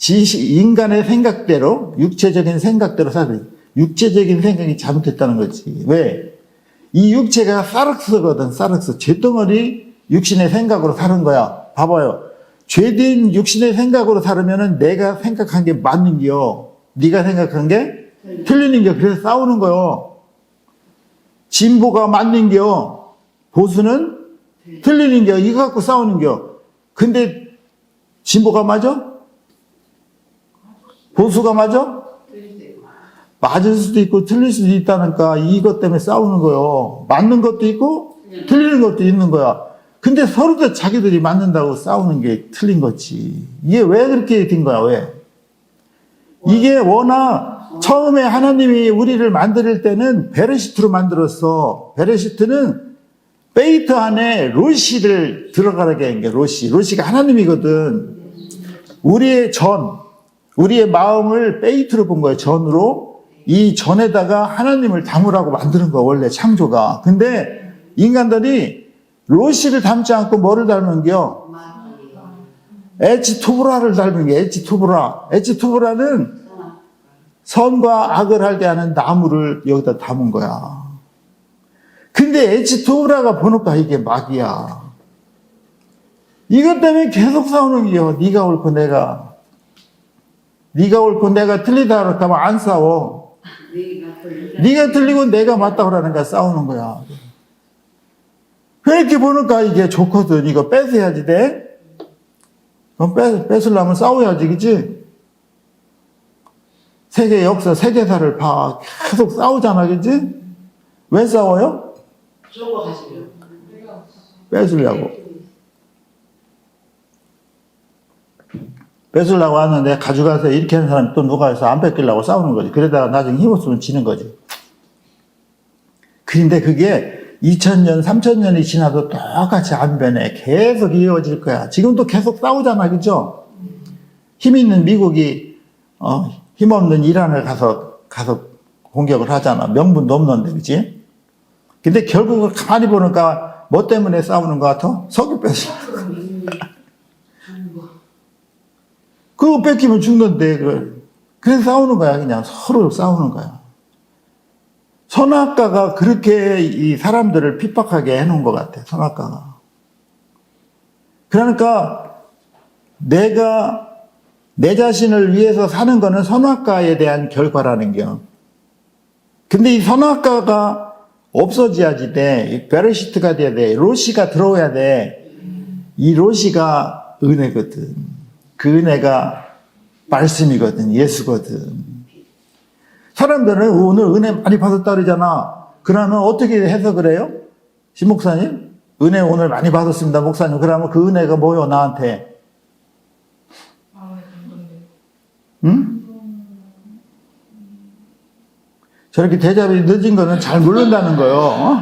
인간의 생각대로, 육체적인 생각대로 사는, 육체적인 생각이 잘못됐다는 거지. 왜? 이 육체가 사륵스거든, 사륵스. 죄덩어리 육신의 생각으로 사는 거야. 봐봐요. 죄된 육신의 생각으로 살으면은 내가 생각한 게 맞는 겨. 네가 생각한 게 틀리는 겨. 그래서 싸우는 거요. 진보가 맞는 겨. 보수는 틀리는 겨. 이거 갖고 싸우는 겨. 근데 진보가 맞아? 보수가 맞아? 맞을 수도 있고 틀릴 수도 있다니까 이것 때문에 싸우는 거요. 맞는 것도 있고 틀리는 것도 있는 거야. 근데 서로도 자기들이 맞는다고 싸우는 게 틀린 거지. 이게 왜 그렇게 된 거야? 왜? 이게 워낙 처음에 하나님이 우리를 만들 때는 베레시트로 만들었어. 베레시트는 베이트 안에 로시를 들어가게 한 게 로시. 로시가 하나님이거든. 우리의 마음을 베이트로 본 거예요. 전으로. 이 전에다가 하나님을 담으라고 만드는 거야. 원래 창조가. 근데 인간들이 로시를 닮지 않고 뭐를 닮은겨? 에치토브라를 닮은 게 에치토브라. 에치토브라는 선과 악을 할 때 하는 나무를 여기다 담은 거야. 근데 에치토브라가 보니까 이게 막이야. 이것 때문에 계속 싸우는 게요. 네가 옳고 내가. 네가 옳고 내가 틀리다 그렇다면 안 싸워. 네가 틀리고 내가 맞다 그러니까 싸우는 거야. 이렇게 보니까 이게 좋거든. 이거 뺏어야지 돼. 그럼 뺏으려면 싸워야지, 그치? 세계 역사, 세계사를 봐. 계속 싸우잖아, 그치? 왜 싸워요? 좋은 거 가지고요. 뺏으려고. 뺏으려고 하는데 가져가서 이렇게 하는 사람이 또 누가 해서 안 뺏기려고 싸우는 거지. 그러다가 나중에 힘없으면 지는 거지. 근데 그게 2000년, 3000년이 지나도 똑같이 안 변해. 계속 이어질 거야. 지금도 계속 싸우잖아, 그죠? 힘 있는 미국이, 힘없는 이란을 가서 공격을 하잖아. 명분도 없는데, 그치? 근데 결국은 가만히 보니까 뭐 때문에 싸우는 것 같아? 석유 뺏으려고. 그거 뺏기면 죽는데, 그래서 싸우는 거야, 그냥. 서로 싸우는 거야. 선악과가 그렇게 이 사람들을 핍박하게 해놓은 것 같아, 선악과가. 그러니까 내가 내 자신을 위해서 사는 거는 선악과에 대한 결과라는 겨. 근데 이 선악과가 없어져야지 돼. 베레시트가 돼야 돼. 로시가 들어와야 돼. 이 로시가 은혜거든. 그 은혜가 말씀이거든. 예수거든. 사람들은 오늘 은혜 많이 받았다 그러잖아. 그러면 어떻게 해석을 해요? 신 목사님? 은혜 오늘 많이 받았습니다, 목사님. 그러면 그 은혜가 뭐요, 나한테? 응? 저렇게 대답이 늦은 거는 잘 모른다는 거요. 어?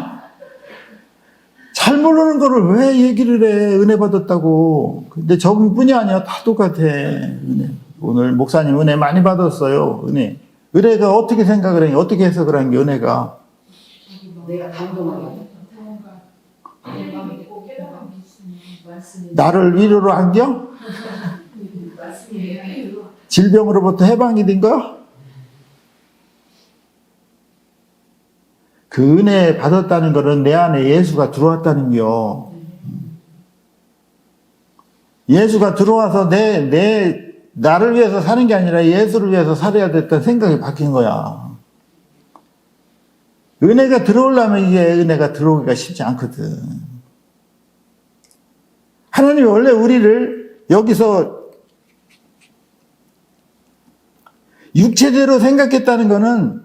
잘 모르는 거를 왜 얘기를 해, 은혜 받았다고. 근데 저분뿐이 아니야, 다 똑같아. 은혜. 오늘 목사님 은혜 많이 받았어요, 은혜. 은혜가 어떻게 생각을 해? 어떻게 해석을 한 게 은혜가? 내가 감동하게. 나를 위로로 한겨? 질병으로부터 해방이 된 거야? 그 은혜 받았다는 것은 내 안에 예수가 들어왔다는 겨. 예수가 들어와서 나를 위해서 사는 게 아니라 예수를 위해서 살아야 됐던 생각이 바뀐 거야. 은혜가 들어오려면 이게 은혜가 들어오기가 쉽지 않거든. 하나님이 원래 우리를 여기서 육체대로 생각했다는 거는,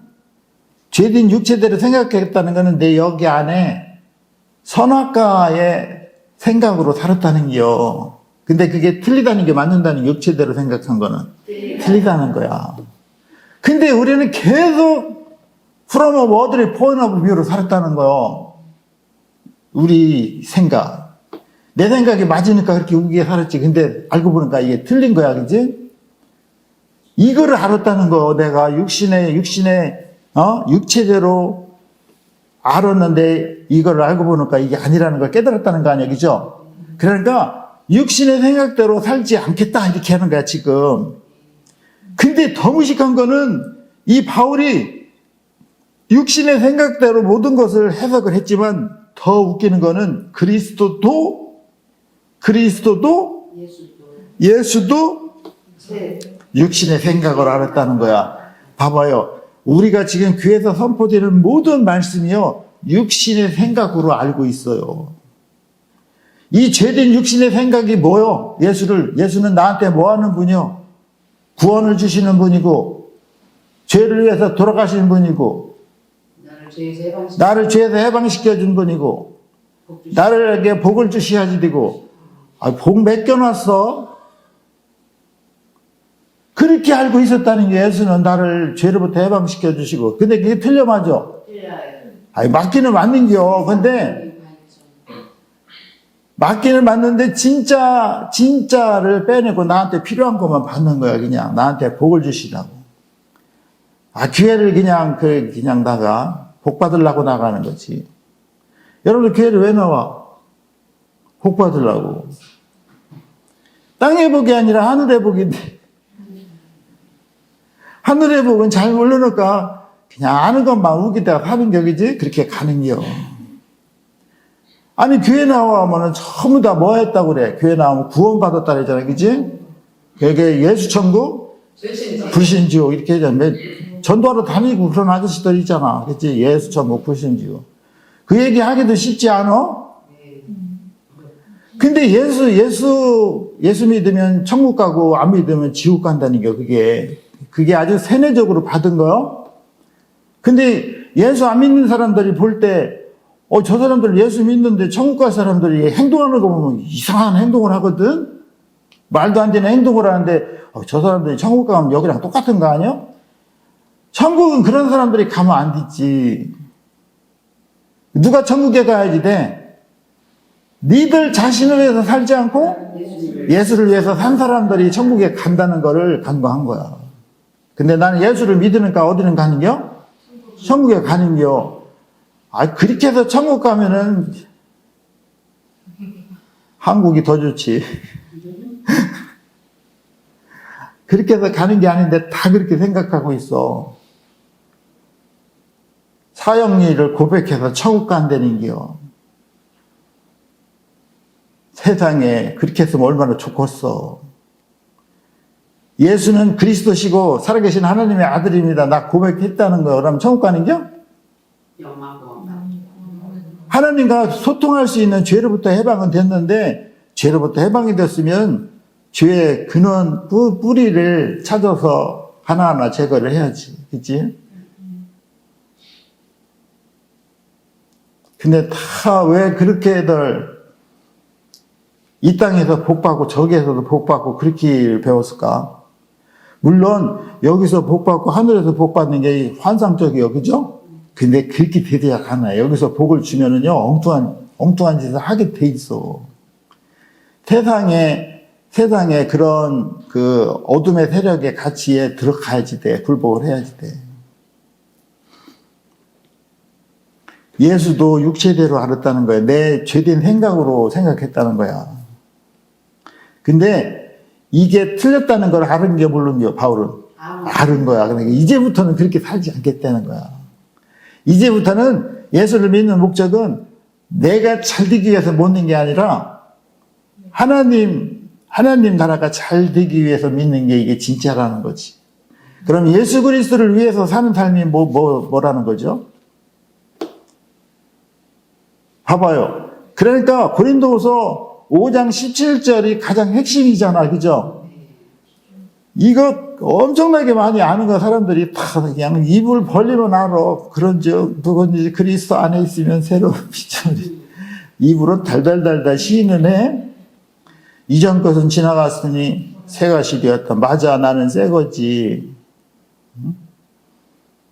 죄된 육체대로 생각했다는 거는 내 여기 안에 선악과의 생각으로 살았다는 게요. 근데 그게 틀리다는 게 맞는다는 게, 육체대로 생각한 거는 틀리다는 거야. 근데 우리는 계속 from a wordly point of view로 살았다는 거요. 우리 생각. 내 생각이 맞으니까 그렇게 우기게 살았지. 근데 알고 보니까 이게 틀린 거야, 그지? 이거를 알았다는 거. 내가 육체대로 알았는데 이걸 알고 보니까 이게 아니라는 걸 깨달았다는 거 아니야, 그죠? 그러니까 육신의 생각대로 살지 않겠다 이렇게 하는 거야, 지금. 근데 더 무식한 거는 이 바울이 육신의 생각대로 모든 것을 해석을 했지만, 더 웃기는 거는 예수도 육신의 생각을 알았다는 거야. 봐봐요. 우리가 지금 귀에서 선포되는 모든 말씀이요, 육신의 생각으로 알고 있어요. 이 죄된 육신의 생각이 뭐요? 예수는 나한테 뭐 하는 분이요? 구원을 주시는 분이고, 죄를 위해서 돌아가시는 분이고, 나를 죄에서 해방시켜 준 분이고, 나에게 복을 주셔야지 되고, 복 맡겨놨어? 그렇게 알고 있었다는 게, 예수는 나를 죄로부터 해방시켜 주시고. 근데 그게 틀려 맞아? 맞기는 맞는겨. 근데 맞기는 맞는데 진짜를 빼내고 나한테 필요한 것만 받는 거야. 그냥 나한테 복을 주시라고. 교회를 그냥 복 받으려고 나가는 거지. 여러분, 교회를 왜 나와? 복 받으려고. 땅의 복이 아니라 하늘의 복인데, 하늘의 복은 잘 모르니까 그냥 아는 것만 우기다가 하는 격이지, 그렇게 가는 겨. 아니, 교회 나오면은 전부 다 뭐 했다고 그래? 교회 나오면 구원받았다 그러잖아, 그지? 그게 예수천국, 불신지옥, 이렇게 하잖아. 전도하러 다니고 그런 아저씨들 있잖아. 그치? 예수천국, 불신지옥. 그 얘기 하기도 쉽지 않아? 근데 예수 믿으면 천국 가고 안 믿으면 지옥 간다는 게, 그게 아주 세뇌적으로 받은 거요. 근데 예수 안 믿는 사람들이 볼 때, 저 사람들 예수 믿는데 천국 갈 사람들이 행동하는 거 보면 이상한 행동을 하거든? 말도 안 되는 행동을 하는데, 저 사람들이 천국 가면 여기랑 똑같은 거 아니야? 천국은 그런 사람들이 가면 안 되지. 누가 천국에 가야지 돼? 니들 자신을 위해서 살지 않고 예수를 위해서 산 사람들이 천국에 간다는 거를 간과한 거야. 근데 나는 예수를 믿으니까 어디는 가는겨? 천국에 가는겨. 그렇게 해서 천국 가면은 한국이 더 좋지. 그렇게 해서 가는 게 아닌데 다 그렇게 생각하고 있어. 사형리를 고백해서 천국 간다는 게요. 세상에 그렇게 했으면 얼마나 좋겠어. 예수는 그리스도시고 살아계신 하나님의 아들입니다. 나 고백했다는 거. 그럼 천국 가는겨? 하나님과 소통할 수 있는 죄로부터 해방은 됐는데, 죄로부터 해방이 됐으면 죄의 근원, 뿌리를 찾아서 하나하나 제거를 해야지. 그치? 근데 다 왜 그렇게들 이 땅에서 복받고 저기에서도 복받고 그렇게 배웠을까? 물론 여기서 복받고 하늘에서 복받는 게 환상적이에요. 그죠? 근데 그렇게 되지 않아요. 여기서 복을 주면은요, 엉뚱한 짓을 하게 돼 있어. 세상에 그런 그 어둠의 세력의 가치에 들어가야지 돼. 굴복을 해야지 돼. 예수도 육체대로 알았다는 거야. 내 죄된 생각으로 생각했다는 거야. 근데 이게 틀렸다는 걸 알은 게 모르는 게 바울은 알은 거야. 그러니까 이제부터는 그렇게 살지 않겠다는 거야. 이제부터는 예수를 믿는 목적은 내가 잘 되기 위해서 믿는 게 아니라 하나님 나라가 잘 되기 위해서 믿는 게 이게 진짜라는 거지. 그럼 예수 그리스도를 위해서 사는 삶이 뭐라는 거죠? 봐봐요. 그러니까 고린도후서 5장 17절이 가장 핵심이잖아. 그죠? 이거 엄청나게 많이 아는 거 사람들이 다 그냥 입을 벌리면 알아. 그런즉 누구든지 그리스도 안에 있으면 새로운 피조물이. 입으로 달달달달 시인은 해. 이전 것은 지나갔으니 새것이 되었다. 맞아, 나는 새 거지.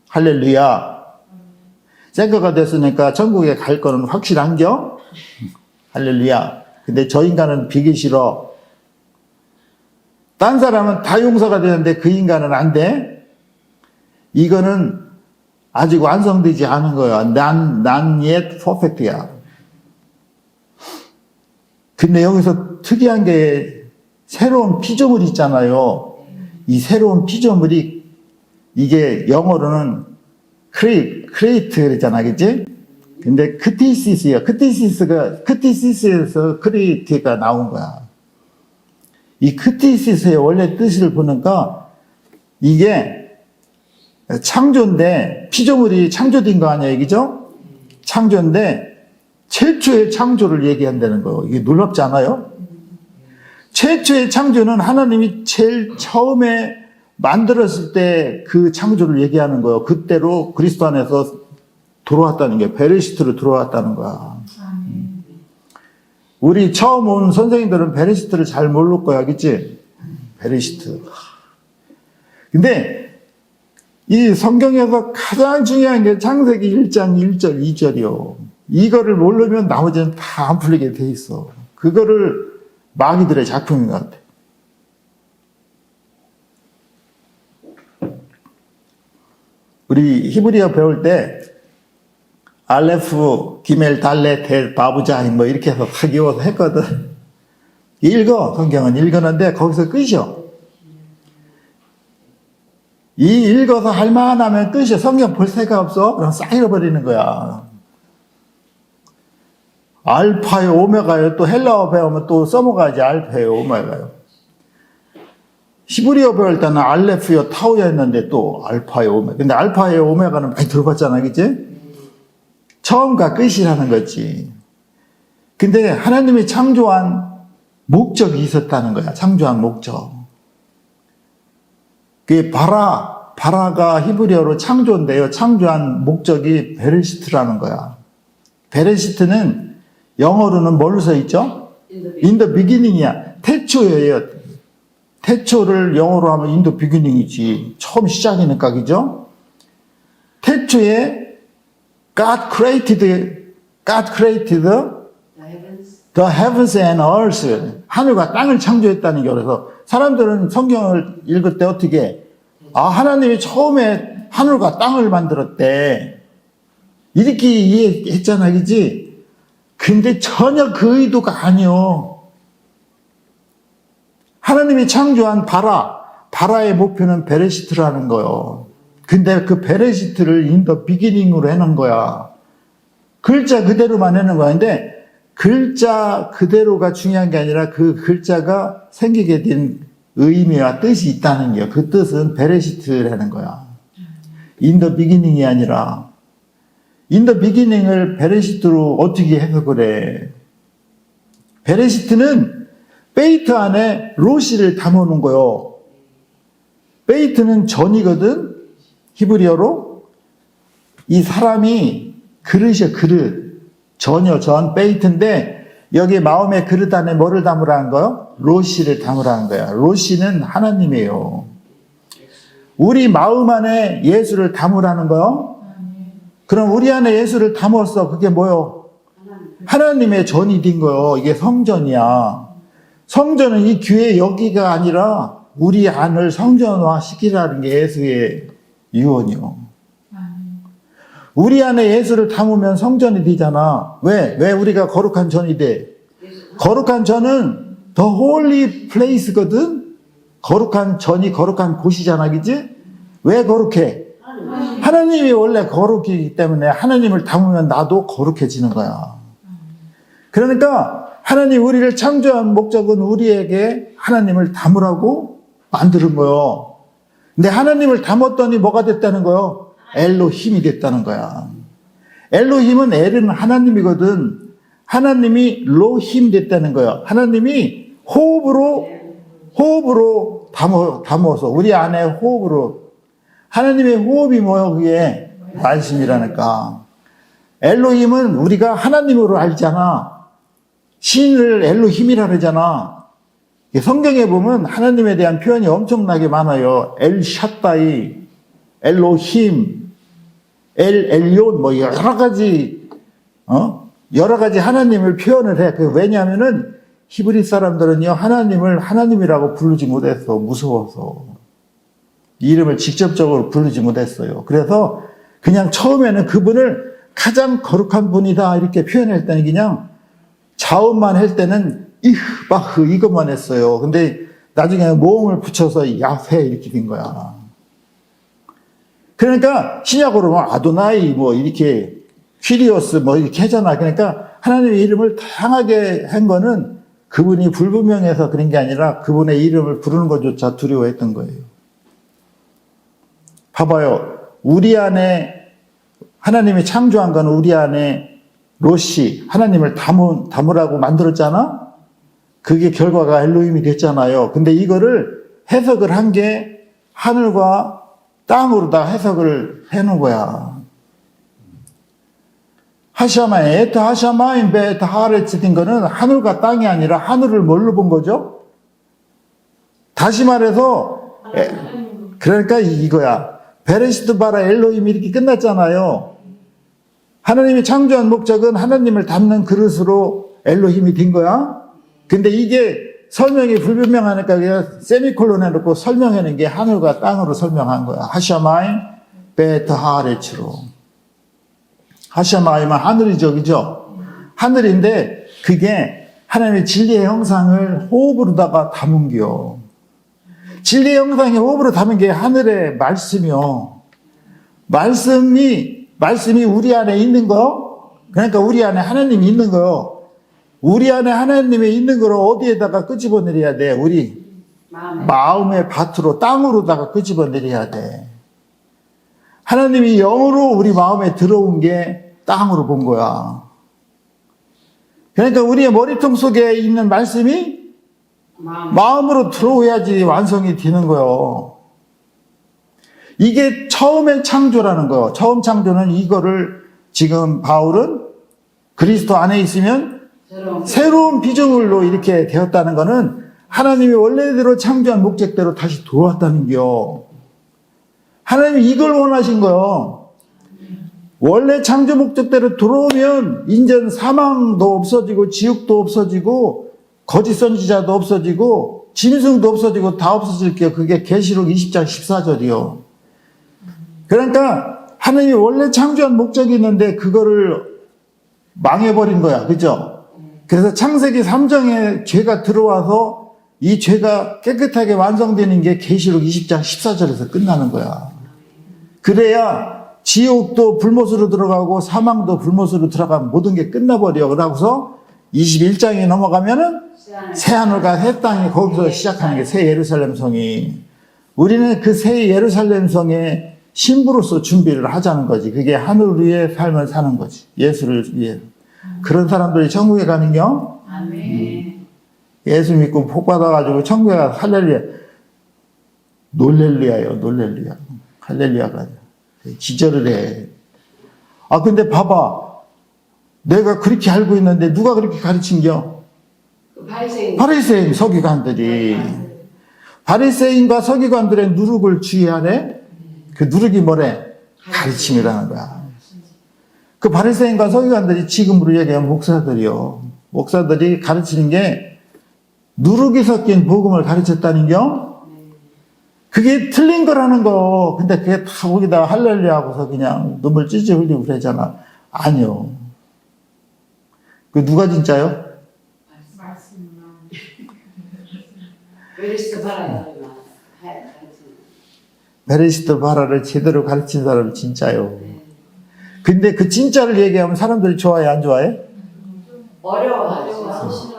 할렐루야. 새 거가 됐으니까 천국에 갈 거는 확실한겨? 할렐루야. 근데 저 인간은 비기 싫어. 딴 사람은 다 용서가 되는데 그 인간은 안 돼? 이거는 아직 완성되지 않은 거야. 난 yet perfect야. 근데 여기서 특이한 게 새로운 피조물이 있잖아요. 이 새로운 피조물이 이게 영어로는 create 그랬잖아, 그치? 근데 크티시스야. 크티시스에서 create가 나온 거야. 이 크티시스의 원래 뜻을 보니까 이게 창조인데 피조물이 창조된 거 아니야, 그죠? 창조인데 최초의 창조를 얘기한다는 거예요. 이게 놀랍지 않아요? 최초의 창조는 하나님이 제일 처음에 만들었을 때 그 창조를 얘기하는 거예요. 그때로 그리스도 안에서 들어왔다는 게 베레시트로 들어왔다는 거야. 우리 처음 온 선생님들은 베레시트를 잘 모를 거야, 그치? 베레시트. 근데 이 성경에서 가장 중요한 게 창세기 1장 1절 2절이요. 이거를 모르면 나머지는 다 안 풀리게 돼 있어. 그거를 마귀들의 작품인 것 같아. 우리 히브리어 배울 때 알레프, 기멜, 달레, 텔, 바부자 뭐 이렇게 해서 다 기워서 했거든. 읽어. 성경은 읽었는데 거기서 끝이요. 이 읽어서 할만하면 끝이야. 성경 볼 새가 없어? 그럼 싹 잃어버리는 거야. 알파요, 오메가요. 또 헬라어 배우면 또 써먹어야지. 알파요, 오메가요. 히브리어 배울 때는 알레프요, 타우였는데 또 알파요, 오메가. 근데 알파요, 오메가는 많이 들어봤잖아, 그치? 처음과 끝이라는 거지. 근데 하나님이 창조한 목적이 있었다는 거야. 창조한 목적. 그게 바라가 히브리어로 창조인데요. 창조한 목적이 베레시트라는 거야. 베레시트는 영어로는 뭘로 써 있죠? In the beginning이야. 태초예요. 태초를 영어로 하면 in the beginning이지. 처음 시작이니까, 그죠? 태초에 God created the heavens and earth. 하늘과 땅을 창조했다는 게 그래서 사람들은 성경을 읽을 때 어떻게 하나님이 처음에 하늘과 땅을 만들었대. 이렇게 이해했잖아, 그지? 근데 전혀 그 의도가 아니요. 하나님이 창조한 바라의 목표는 베레시트라는 거요. 근데 그 베레시트를 in the beginning으로 해놓은 거야. 글자 그대로만 해놓은 거야. 근데 글자 그대로가 중요한 게 아니라 그 글자가 생기게 된 의미와 뜻이 있다는 거야. 그 뜻은 베레시트라는 거야. in the beginning이 아니라 in the beginning을 베레시트로 어떻게 해석을 해? 베레시트는 베이트 안에 로시를 담아놓은 거요. 베이트는 전이거든. 히브리어로 이 사람이 그릇이야, 그릇. 전혀 전 베이트인데 여기 마음의 그릇 안에 뭐를 담으라는 거요? 로시를 담으라는 거야. 로시는 하나님이에요. 우리 마음 안에 예수를 담으라는 거요? 그럼 우리 안에 예수를 담았어. 그게 뭐요? 하나님의 전이 된 거요. 이게 성전이야. 성전은 이 교회 여기가 아니라 우리 안을 성전화 시키라는 게 예수의 유언이요. 우리 안에 예수를 담으면 성전이 되잖아. 왜 우리가 거룩한 전이 돼? 거룩한 전은 the holy place거든? 거룩한 전이 거룩한 곳이잖아, 그지? 왜 거룩해? 하나님이 원래 거룩이기 때문에 하나님을 담으면 나도 거룩해지는 거야. 그러니까 하나님 우리를 창조한 목적은 우리에게 하나님을 담으라고 만드는 거요. 근데 하나님을 담았더니 뭐가 됐다는 거요? 엘로힘이 됐다는 거야. 엘로힘은 엘은 하나님이거든. 하나님이 로힘 됐다는 거야. 하나님이 호흡으로 담아서 우리 안에 호흡으로. 하나님의 호흡이 뭐예요? 그게 말씀이라니까. 엘로힘은 우리가 하나님으로 알잖아. 신을 엘로힘이라 그러잖아. 성경에 보면 하나님에 대한 표현이 엄청나게 많아요. 엘샤다이, 엘로힘, 엘yon 뭐 여러 가지 하나님을 표현을 해. 왜냐하면은 히브리 사람들은요 하나님을 하나님이라고 부르지 못했어. 무서워서 이름을 직접적으로 부르지 못했어요. 그래서 그냥 처음에는 그분을 가장 거룩한 분이다 이렇게 표현할 때는 그냥 자음만 할 때는 이흐바흐 이것만 했어요. 근데 나중에 모음을 붙여서 야훼 이렇게 된 거야. 그러니까 신약으로 뭐 아도나이 뭐 이렇게 퀴리오스 뭐 이렇게 하잖아. 그러니까 하나님의 이름을 다양하게 한 거는 그분이 불분명해서 그런 게 아니라 그분의 이름을 부르는 것조차 두려워했던 거예요. 봐봐요. 우리 안에 하나님이 창조한 건 우리 안에 로시 하나님을 담으라고 만들었잖아. 그게 결과가 엘로힘이 됐잖아요. 근데 이거를 해석을 한 게 하늘과 땅으로 다 해석을 해놓은 거야. 하샤마인, 에트 하샤마인 베트 하레츠 된 거는 하늘과 땅이 아니라 하늘을 뭘로 본 거죠? 다시 말해서, 그러니까 이거야. 베레시트 바라 엘로힘 이렇게 끝났잖아요. 하나님이 창조한 목적은 하나님을 담는 그릇으로 엘로힘이 된 거야. 근데 이게 설명이 불분명하니까 그냥 세미콜론 해놓고 설명하는 게 하늘과 땅으로 설명한 거야. 하샤마임 베트 하레츠로. 하샤마임은 하늘이죠, 그죠? 하늘인데 그게 하나님의 진리의 형상을 호흡으로다가 담은겨. 진리의 형상이 호흡으로 담은 게 하늘의 말씀이요. 말씀이 우리 안에 있는 거. 그러니까 우리 안에 하나님이 있는 거요. 우리 안에 하나님이 있는 걸 어디에다가 끄집어 내려야 돼? 우리 마음의 밭으로 땅으로다가 끄집어 내려야 돼. 하나님이 영으로 우리 마음에 들어온 게 땅으로 본 거야. 그러니까 우리의 머리통 속에 있는 말씀이 마음으로 들어오야지 완성이 되는 거예요. 이게 처음의 창조라는 거예요. 처음 창조는 이거를 지금 바울은 그리스도 안에 있으면 새로운 피조물로 이렇게 되었다는 것은 하나님이 원래대로 창조한 목적대로 다시 돌아왔다는 겨. 하나님이 이걸 원하신 거요. 원래 창조 목적대로 돌아오면 인전 사망도 없어지고 지옥도 없어지고 거짓 선지자도 없어지고 짐승도 없어지고 다 없어질게요. 그게 계시록 20장 14절이요. 그러니까 하나님이 원래 창조한 목적이 있는데 그거를 망해버린 거야. 그죠? 그래서 창세기 3장에 죄가 들어와서 이 죄가 깨끗하게 완성되는 게 계시록 20장 14절에서 끝나는 거야. 그래야 지옥도 불못으로 들어가고 사망도 불못으로 들어가면 모든 게 끝나버려. 그러고서 21장에 넘어가면은 새하늘과 새 땅이 거기서 시작하는 게 새 예루살렘 성이. 우리는 그 새 예루살렘 성의 신부로서 준비를 하자는 거지. 그게 하늘 위에 삶을 사는 거지. 예수를 위해. 그런 사람들이 천국에 가는겨? 아멘. 예수 믿고 복 받아가지고 천국에 가서 할렐루야. 놀렐루야요, 놀렐루야. 할렐루야가 아니라. 기절을 해. 근데 봐봐. 내가 그렇게 알고 있는데 누가 그렇게 가르친겨? 그 바리새인 바리새인 서기관들이. 바리새인과 서기관들의 누룩을 주의하래? 그 누룩이 뭐래? 가르침이라는 거야. 그 바리새인과 서기관들이 지금으로 얘기하면 목사들이요. 목사들이 가르치는 게 누룩이 섞인 복음을 가르쳤다는겨? 그게 틀린 거라는 거. 근데 그게 다 거기다 할렐루야 하고서 그냥 눈물 찔찔 흘리고 그러잖아. 아니요. 그 누가 진짜요? 베리스도 바라야 베레시트 바라를 제대로 가르친 사람이 진짜요. 근데 그 진짜를 얘기하면 사람들이 좋아해, 안 좋아해? 어려워하죠.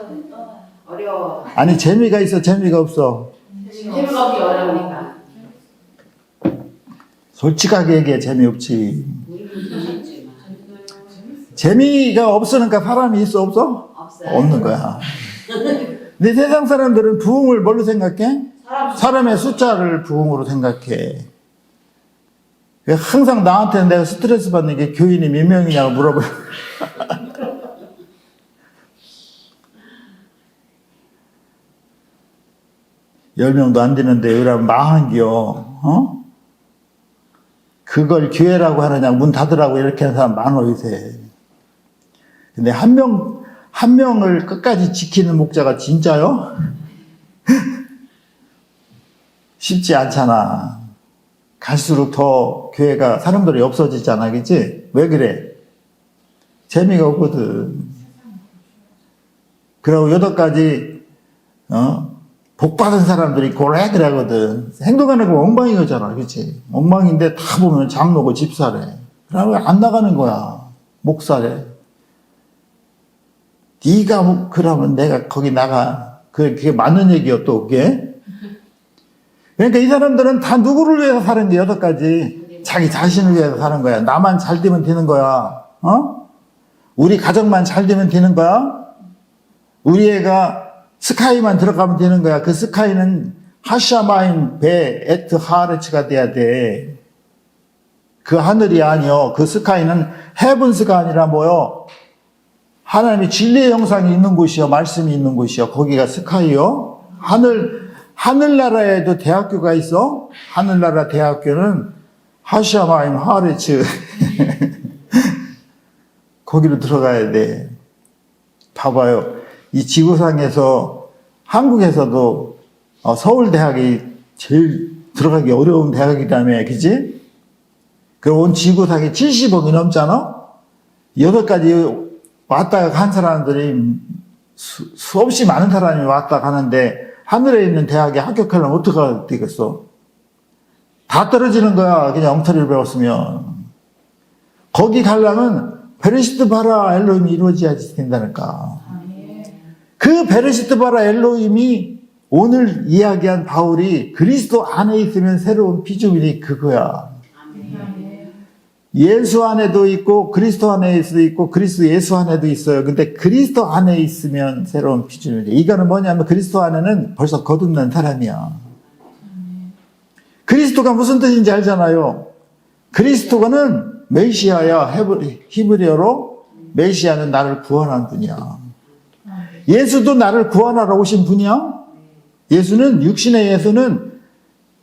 어려워. 아니, 재미가 있어, 재미가 없어. 재미가 없기 어려우니까. 솔직하게 얘기해, 재미없지. 우리는 재밌지만 재미가 없으니까 사람이 있어, 없어? 없어요. 없는 거야. 근데 세상 사람들은 부흥을 뭘로 생각해? 사람의 숫자를 부흥으로 생각해. 항상 나한테 내가 스트레스 받는 게 교인이 몇 명이냐고 물어봐요. 열 명도 안 되는데 이러면 망한기요. 어? 그걸 교회라고 하느냐, 문 닫으라고 이렇게 하는 사람 많아, 요새. 근데 한 명을 끝까지 지키는 목자가 진짜요? 쉽지 않잖아. 갈수록 더 교회가 사람들이 없어지잖아, 그치? 왜 그래? 재미가 없거든. 그리고 8가지, 복 받은 사람들이 고래 그러거든. 행동하는 거 엉망이잖아, 그치? 엉망인데 다 보면 장로고 집사래. 그러면 안 나가는 거야. 목사래. 네가 그러면 내가 거기 나가. 그게 맞는 얘기야, 또 그게. 그러니까 이 사람들은 다 누구를 위해서 사는 게 8가지. 자기 자신을 위해서 사는 거야. 나만 잘 되면 되는 거야. 우리 가정만 잘 되면 되는 거야. 우리 애가 스카이만 들어가면 되는 거야. 그 스카이는 하샤마임 베 에트 하르츠가 돼야 돼. 그 하늘이 아니요. 그 스카이는 헤븐스가 아니라 뭐요? 하나님의 진리의 형상이 있는 곳이요. 말씀이 있는 곳이요. 거기가 스카이요. 하늘나라에도 대학교가 있어. 하늘나라 대학교는 하샤마임 하르츠. 거기로 들어가야 돼. 봐봐요. 이 지구상에서 한국에서도 서울대학이 제일 들어가기 어려운 대학이라며, 그지? 그 온 지구상에 70억이 넘잖아? 8가지 왔다 간 사람들이 수없이 많은 사람이 왔다 가는데 하늘에 있는 대학에 합격하려면 어떻게 되겠어? 다 떨어지는 거야. 그냥 엉터리를 배웠으면. 거기 가려면 베레시트 바라 엘로힘이 이루어져야지 된다니까. 그 베레시트 바라 엘로힘이 오늘 이야기한 바울이 그리스도 안에 있으면 새로운 피조물이 그거야. 예수 안에도 있고 그리스도 안에도 있고 그리스도 예수 안에도 있어요. 근데 그리스도 안에 있으면 새로운 피조물이야. 이거는 뭐냐면 그리스도 안에는 벌써 거듭난 사람이야. 그리스도가 무슨 뜻인지 알잖아요. 그리스도가는 메시아야. 히브리어로 메시아는 나를 구원한 분이야. 예수도 나를 구원하러 오신 분이야. 예수는 육신의 예수는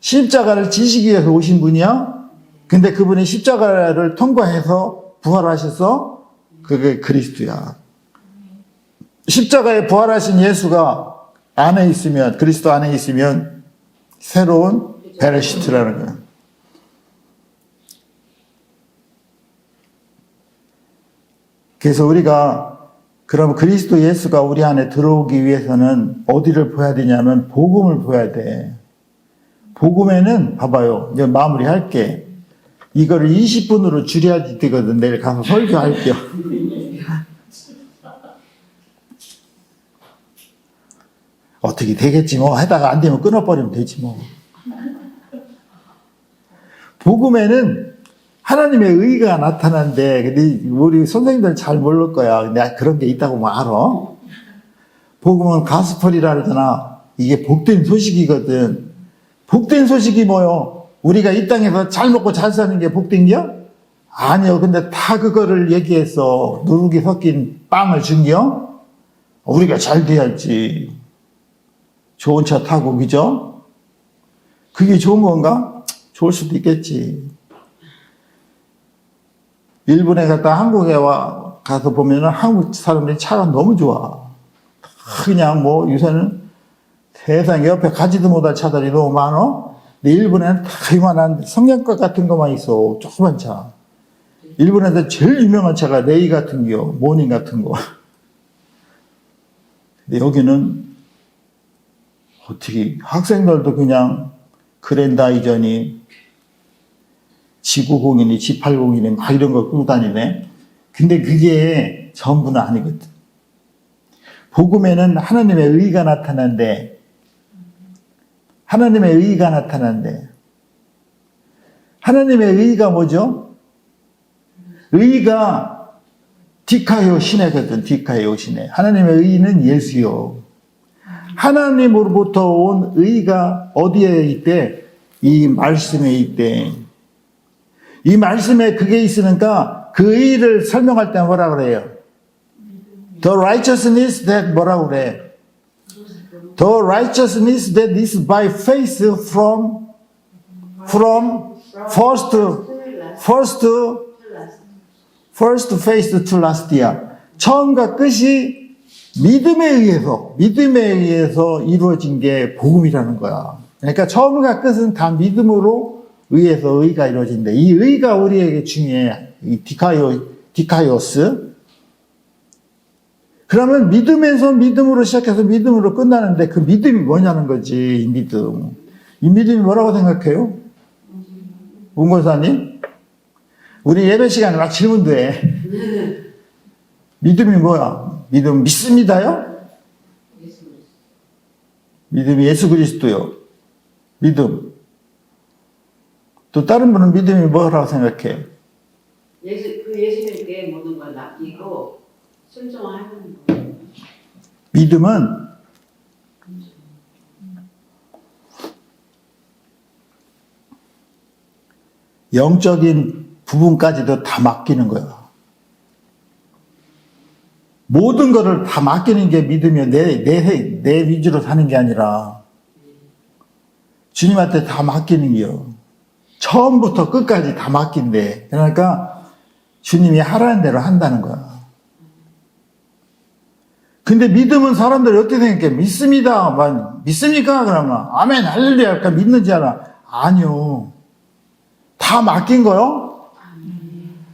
십자가를 지시기 위해서 오신 분이야. 근데 그분이 십자가를 통과해서 부활하셔서 그게 그리스도야. 십자가에 부활하신 예수가 안에 있으면, 그리스도 안에 있으면 새로운 베레시트라는 거야. 그래서 우리가 그럼 그리스도 예수가 우리 안에 들어오기 위해서는 어디를 보야 되냐면 복음을 보야 돼. 복음에는 봐봐요. 이제 마무리할게. 이거를 20분으로 줄여야 되거든. 내일 가서 설교할게요. 어떻게 되겠지 뭐. 하다가 안 되면 끊어버리면 되지 뭐. 복음에는 하나님의 의가 나타난데, 근데 우리 선생님들은 잘 모를 거야. 근데 그런 게 있다고 뭐 알아. 복음은 가스펠이라 그러잖아. 이게 복된 소식이거든. 복된 소식이 뭐요? 우리가 이 땅에서 잘 먹고 잘 사는 게 복된겨? 아니요. 근데 다 그거를 얘기해서 누룩이 섞인 빵을 준겨? 우리가 잘 돼야지. 좋은 차 타고, 그죠? 그게 좋은 건가? 좋을 수도 있겠지. 일본에 갔다 한국에 가서 보면은 한국 사람들이 차가 너무 좋아. 그냥 뭐 요새는 세상에 옆에 가지도 못할 차들이 너무 많어. 근데 일본에는 다 이만한 성냥갑 같은 것만 있어. 조그만 차. 일본에서 제일 유명한 차가 레이 같은 거, 모닝 같은 거. 근데 여기는 어떻게 학생들도 그냥 그랜다이전이 G90이니 G80이니 막 이런 걸 끌고 다니네. 근데 그게 전부는 아니거든. 복음에는 하나님의 의가 나타난대. 하나님의 의가 나타난대. 하나님의 의가 뭐죠? 의가 디카요 시내거든. 디카요 시내. 하나님의 의는 예수요. 하나님으로부터 온 의가 어디에 있대? 이 말씀에 있대. 이 말씀에 그게 있으니까 그 의를 설명할 때 뭐라 그래요? The righteousness that 뭐라고 그래? The righteousness that is by faith from first faith to last year. 처음과 끝이 믿음에 의해서 이루어진 게 복음이라는 거야. 그러니까 처음과 끝은 다 믿음으로 의해서 의가 이루어진다. 이 의가 우리에게 중요해. 이 디카이오스. 그러면 믿음에서 믿음으로 시작해서 믿음으로 끝나는데 그 믿음이 뭐냐는 거지. 이 믿음. 이 믿음이 뭐라고 생각해요? 문고사님? 우리 예배 시간에 막 질문도 해. 믿음이 뭐야? 믿음 믿습니다요? 믿음이 예수 그리스도요. 믿음. 또 다른 분은 믿음이 뭐라고 생각해? 예수님께 모든 걸 맡기고 순종하는 거. 믿음은 영적인 부분까지도 다 맡기는 거야. 모든 것을 다 맡기는 게 믿으면 내 위주로 사는 게 아니라 주님한테 다 맡기는 게요. 처음부터 끝까지 다 맡긴대. 그러니까 주님이 하라는 대로 한다는 거야. 근데 믿음은 사람들이 어떻게 생각해? 믿습니다. 믿습니까? 그러면 아멘 할렐루야 할까 믿는지 알아? 아니요. 다 맡긴 거요?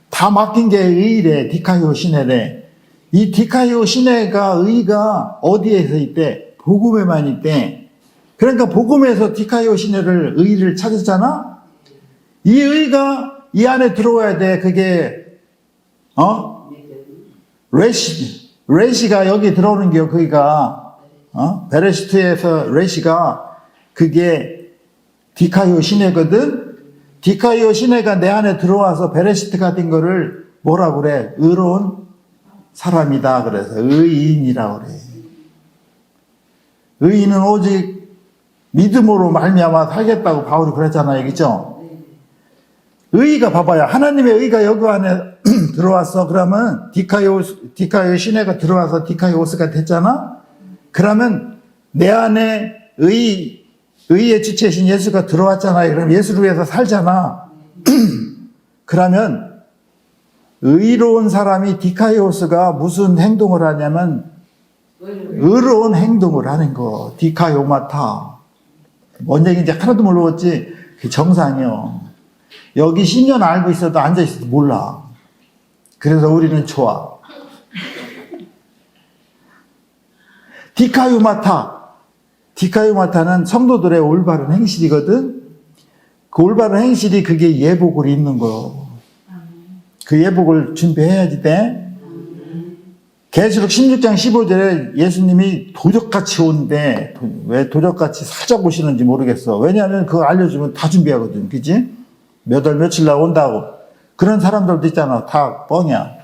다 맡긴 게 의래. 디카이오 시내래. 이 디카이오 시내가 의가 어디에서 있대? 복음에만 있대. 그러니까 복음에서 디카이오 시내를 의를 찾았잖아? 이 의가 이 안에 들어와야 돼. 그게 레시가 여기 들어오는 게요. 그기가 베레시트에서 레시가 그게 디카이오 시내거든. 디카이오 시내가 내 안에 들어와서 베레시트가 된 거를 뭐라고 그래? 의로운 사람이다. 그래서 의인이라고 그래. 의인은 오직 믿음으로 말미암아 살겠다고 바울이 그랬잖아요. 그죠? 의가 봐봐요. 하나님의 의가 여기 안에 들어왔어. 그러면 디카이오 시내가 들어와서 디카이오스가 됐잖아. 그러면 내 안에 의의 주체이신 예수가 들어왔잖아요. 그럼 예수를 위해서 살잖아. 그러면 의로운 사람이 디카이오스가 무슨 행동을 하냐면 의로운 행동을 하는 거. 디카이오마타. 뭔 얘기인지 하나도 모르겠지. 그 정상이요. 여기 10년 알고 있어도 앉아있어도 몰라. 그래서 우리는 좋아. 디카이오마타는 성도들의 올바른 행실이거든. 그 올바른 행실이 그게 예복을 입는 거. 그 예복을 준비해야지 돼. 계시록 16장 15절에 예수님이 도적같이 오는데 왜 도적같이 살짝 오시는지 모르겠어. 왜냐하면 그거 알려주면 다 준비하거든. 그치? 몇 월 며칠 날 온다고. 그런 사람들도 있잖아. 다 뻥이야.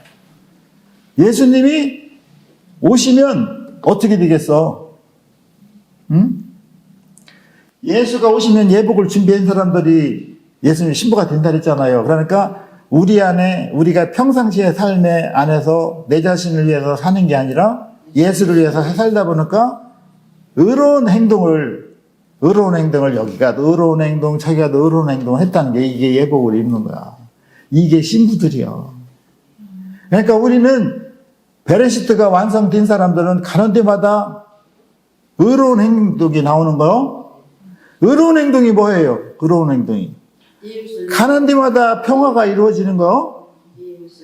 예수님이 오시면 어떻게 되겠어? 응? 예수가 오시면 예복을 준비한 사람들이 예수님 신부가 된다 그랬잖아요. 그러니까 우리 안에 우리가 평상시의 삶의 안에서 내 자신을 위해서 사는 게 아니라 예수를 위해서 살다 보니까 의로운 행동을 여기가 의로운 행동, 저기가 의로운 행동을 했다는 게 이게 예복을 입는 거야. 이게 신부들이야. 그러니까 우리는 베레시트가 완성된 사람들은 가는 데마다 의로운 행동이 나오는 거. 의로운 행동이 뭐예요? 의로운 행동이. 가는 데마다 평화가 이루어지는 거.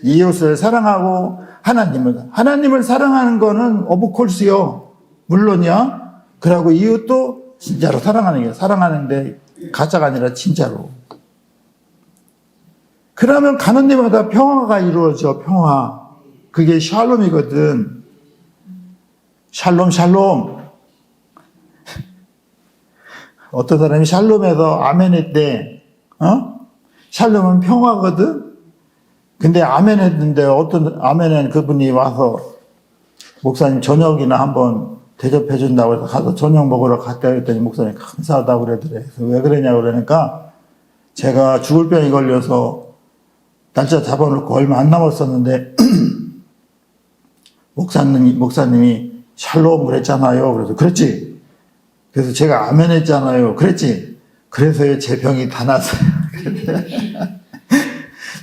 이웃을 사랑하고 하나님을 사랑하는 거는 오브콜스요. 물론이야. 그러고 이웃도 진짜로 사랑하는 게 사랑하는데 가짜가 아니라 진짜로. 그러면 가는 데마다 평화가 이루어져. 평화. 그게 샬롬이거든. 샬롬 샬롬. 어떤 사람이 샬롬에서 아멘 했대. 샬롬은 평화거든. 근데 아멘 했는데 어떤 아멘은 그분이 와서 목사님 저녁이나 한번 대접해 준다고 해서 가서 저녁 먹으러 갔다 했더니 목사님 감사하다고 그러더래. 그래서 왜 그러냐고 그러니까 제가 죽을 병이 걸려서 날짜 잡아놓고 얼마 안 남았었는데 목사님이 샬롬 그랬잖아요. 그래서 그랬지. 그래서 제가 아멘 했잖아요. 그랬지. 그래서 제 병이 다 났어요.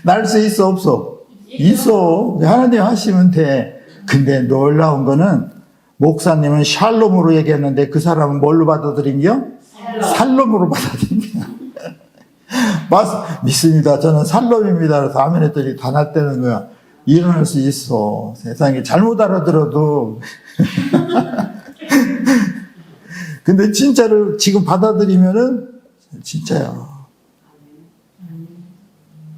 날 수 있어 없어? 있어. 하나님 하시면 돼. 근데 놀라운 거는 목사님은 샬롬으로 얘기했는데 그 사람은 뭘로 받아들인겨? 살롬으로 받아들인겨. 믿습니다. 저는 살롬입니다. 그래서 아멘 했더니 다 났다는 거야. 일어날 수 있어. 세상에 잘못 알아들어도. 근데 진짜를 지금 받아들이면은 진짜야.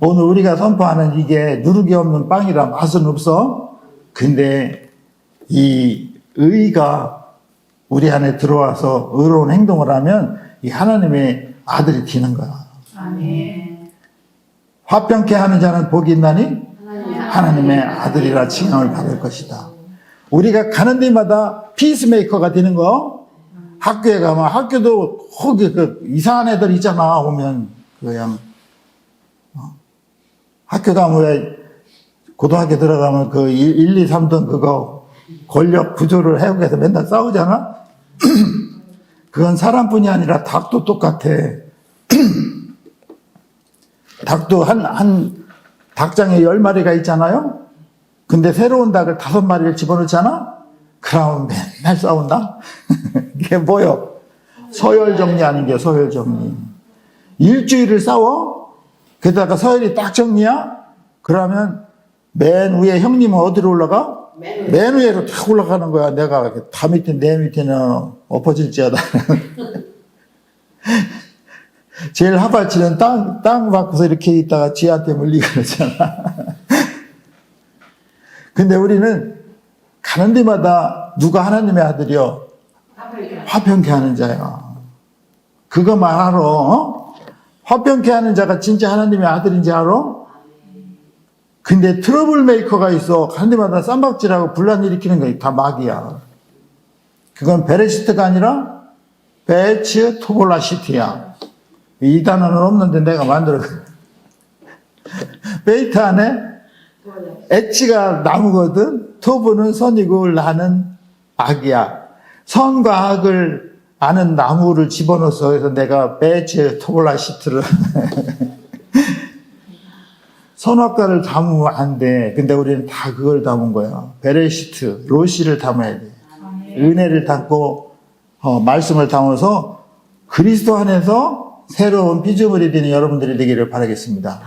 오늘 우리가 선포하는 이게 누룩이 없는 빵이라 맛은 없어. 근데 이 의가 우리 안에 들어와서 의로운 행동을 하면 이 하나님의 아들이 되는 거야. 아멘. 화평케 하는 자는 복이 있나니 하나님의 아들이라 칭함을 받을 것이다. 우리가 가는 데마다 피스메이커가 되는 거. 학교에 가면 학교도 거기 그 이상한 애들 있잖아. 오면 그냥 학교 가면 왜 고등학교 들어가면 그 1, 2, 3등 그거 권력 구조를 해석해서 맨날 싸우잖아? 그건 사람뿐이 아니라 닭도 똑같아. 닭도 한 닭장에 10마리가 있잖아요? 근데 새로운 닭을 5마리를 집어넣잖아? 그러면 맨날 싸운다? 이게 뭐요? 서열정리 아닌 게 서열정리. 일주일을 싸워? 게다가 서열이 딱 정리야? 그러면 맨 위에 형님은 어디로 올라가? 맨 위로 탁 올라가는 거야. 내가 다 밑에, 내 밑에는 엎어질지어다. 제일 하발치는 땅 바꿔서 이렇게 있다가 쥐한테 물리고 그러잖아. 근데 우리는 가는 데마다 누가 하나님의 아들이요? 화평케 하는 자야. 그거만 알아. 화평케 하는 자가 진짜 하나님의 아들인지 알아? 근데 트러블 메이커가 있어. 가는 데마다 쌈박질하고 분란 일으키는 거 다 마귀야. 그건 베레시트가 아니라 베츠 토볼라시티야. 이 단어는 없는데 내가 만들어. 베이트 안에 엣지가 나무거든. 토브는 선이고 라는 악이야. 선과 악을 아는 나무를 집어넣어서 그래서 내가 베츠 토볼라시트를 선악과를 담으면 안 돼. 근데 우리는 다 그걸 담은 거야. 베레시트, 로시를 담아야 돼. 은혜를 담고 말씀을 담아서 그리스도 안에서 새로운 피조물이 되는 여러분들이 되기를 바라겠습니다.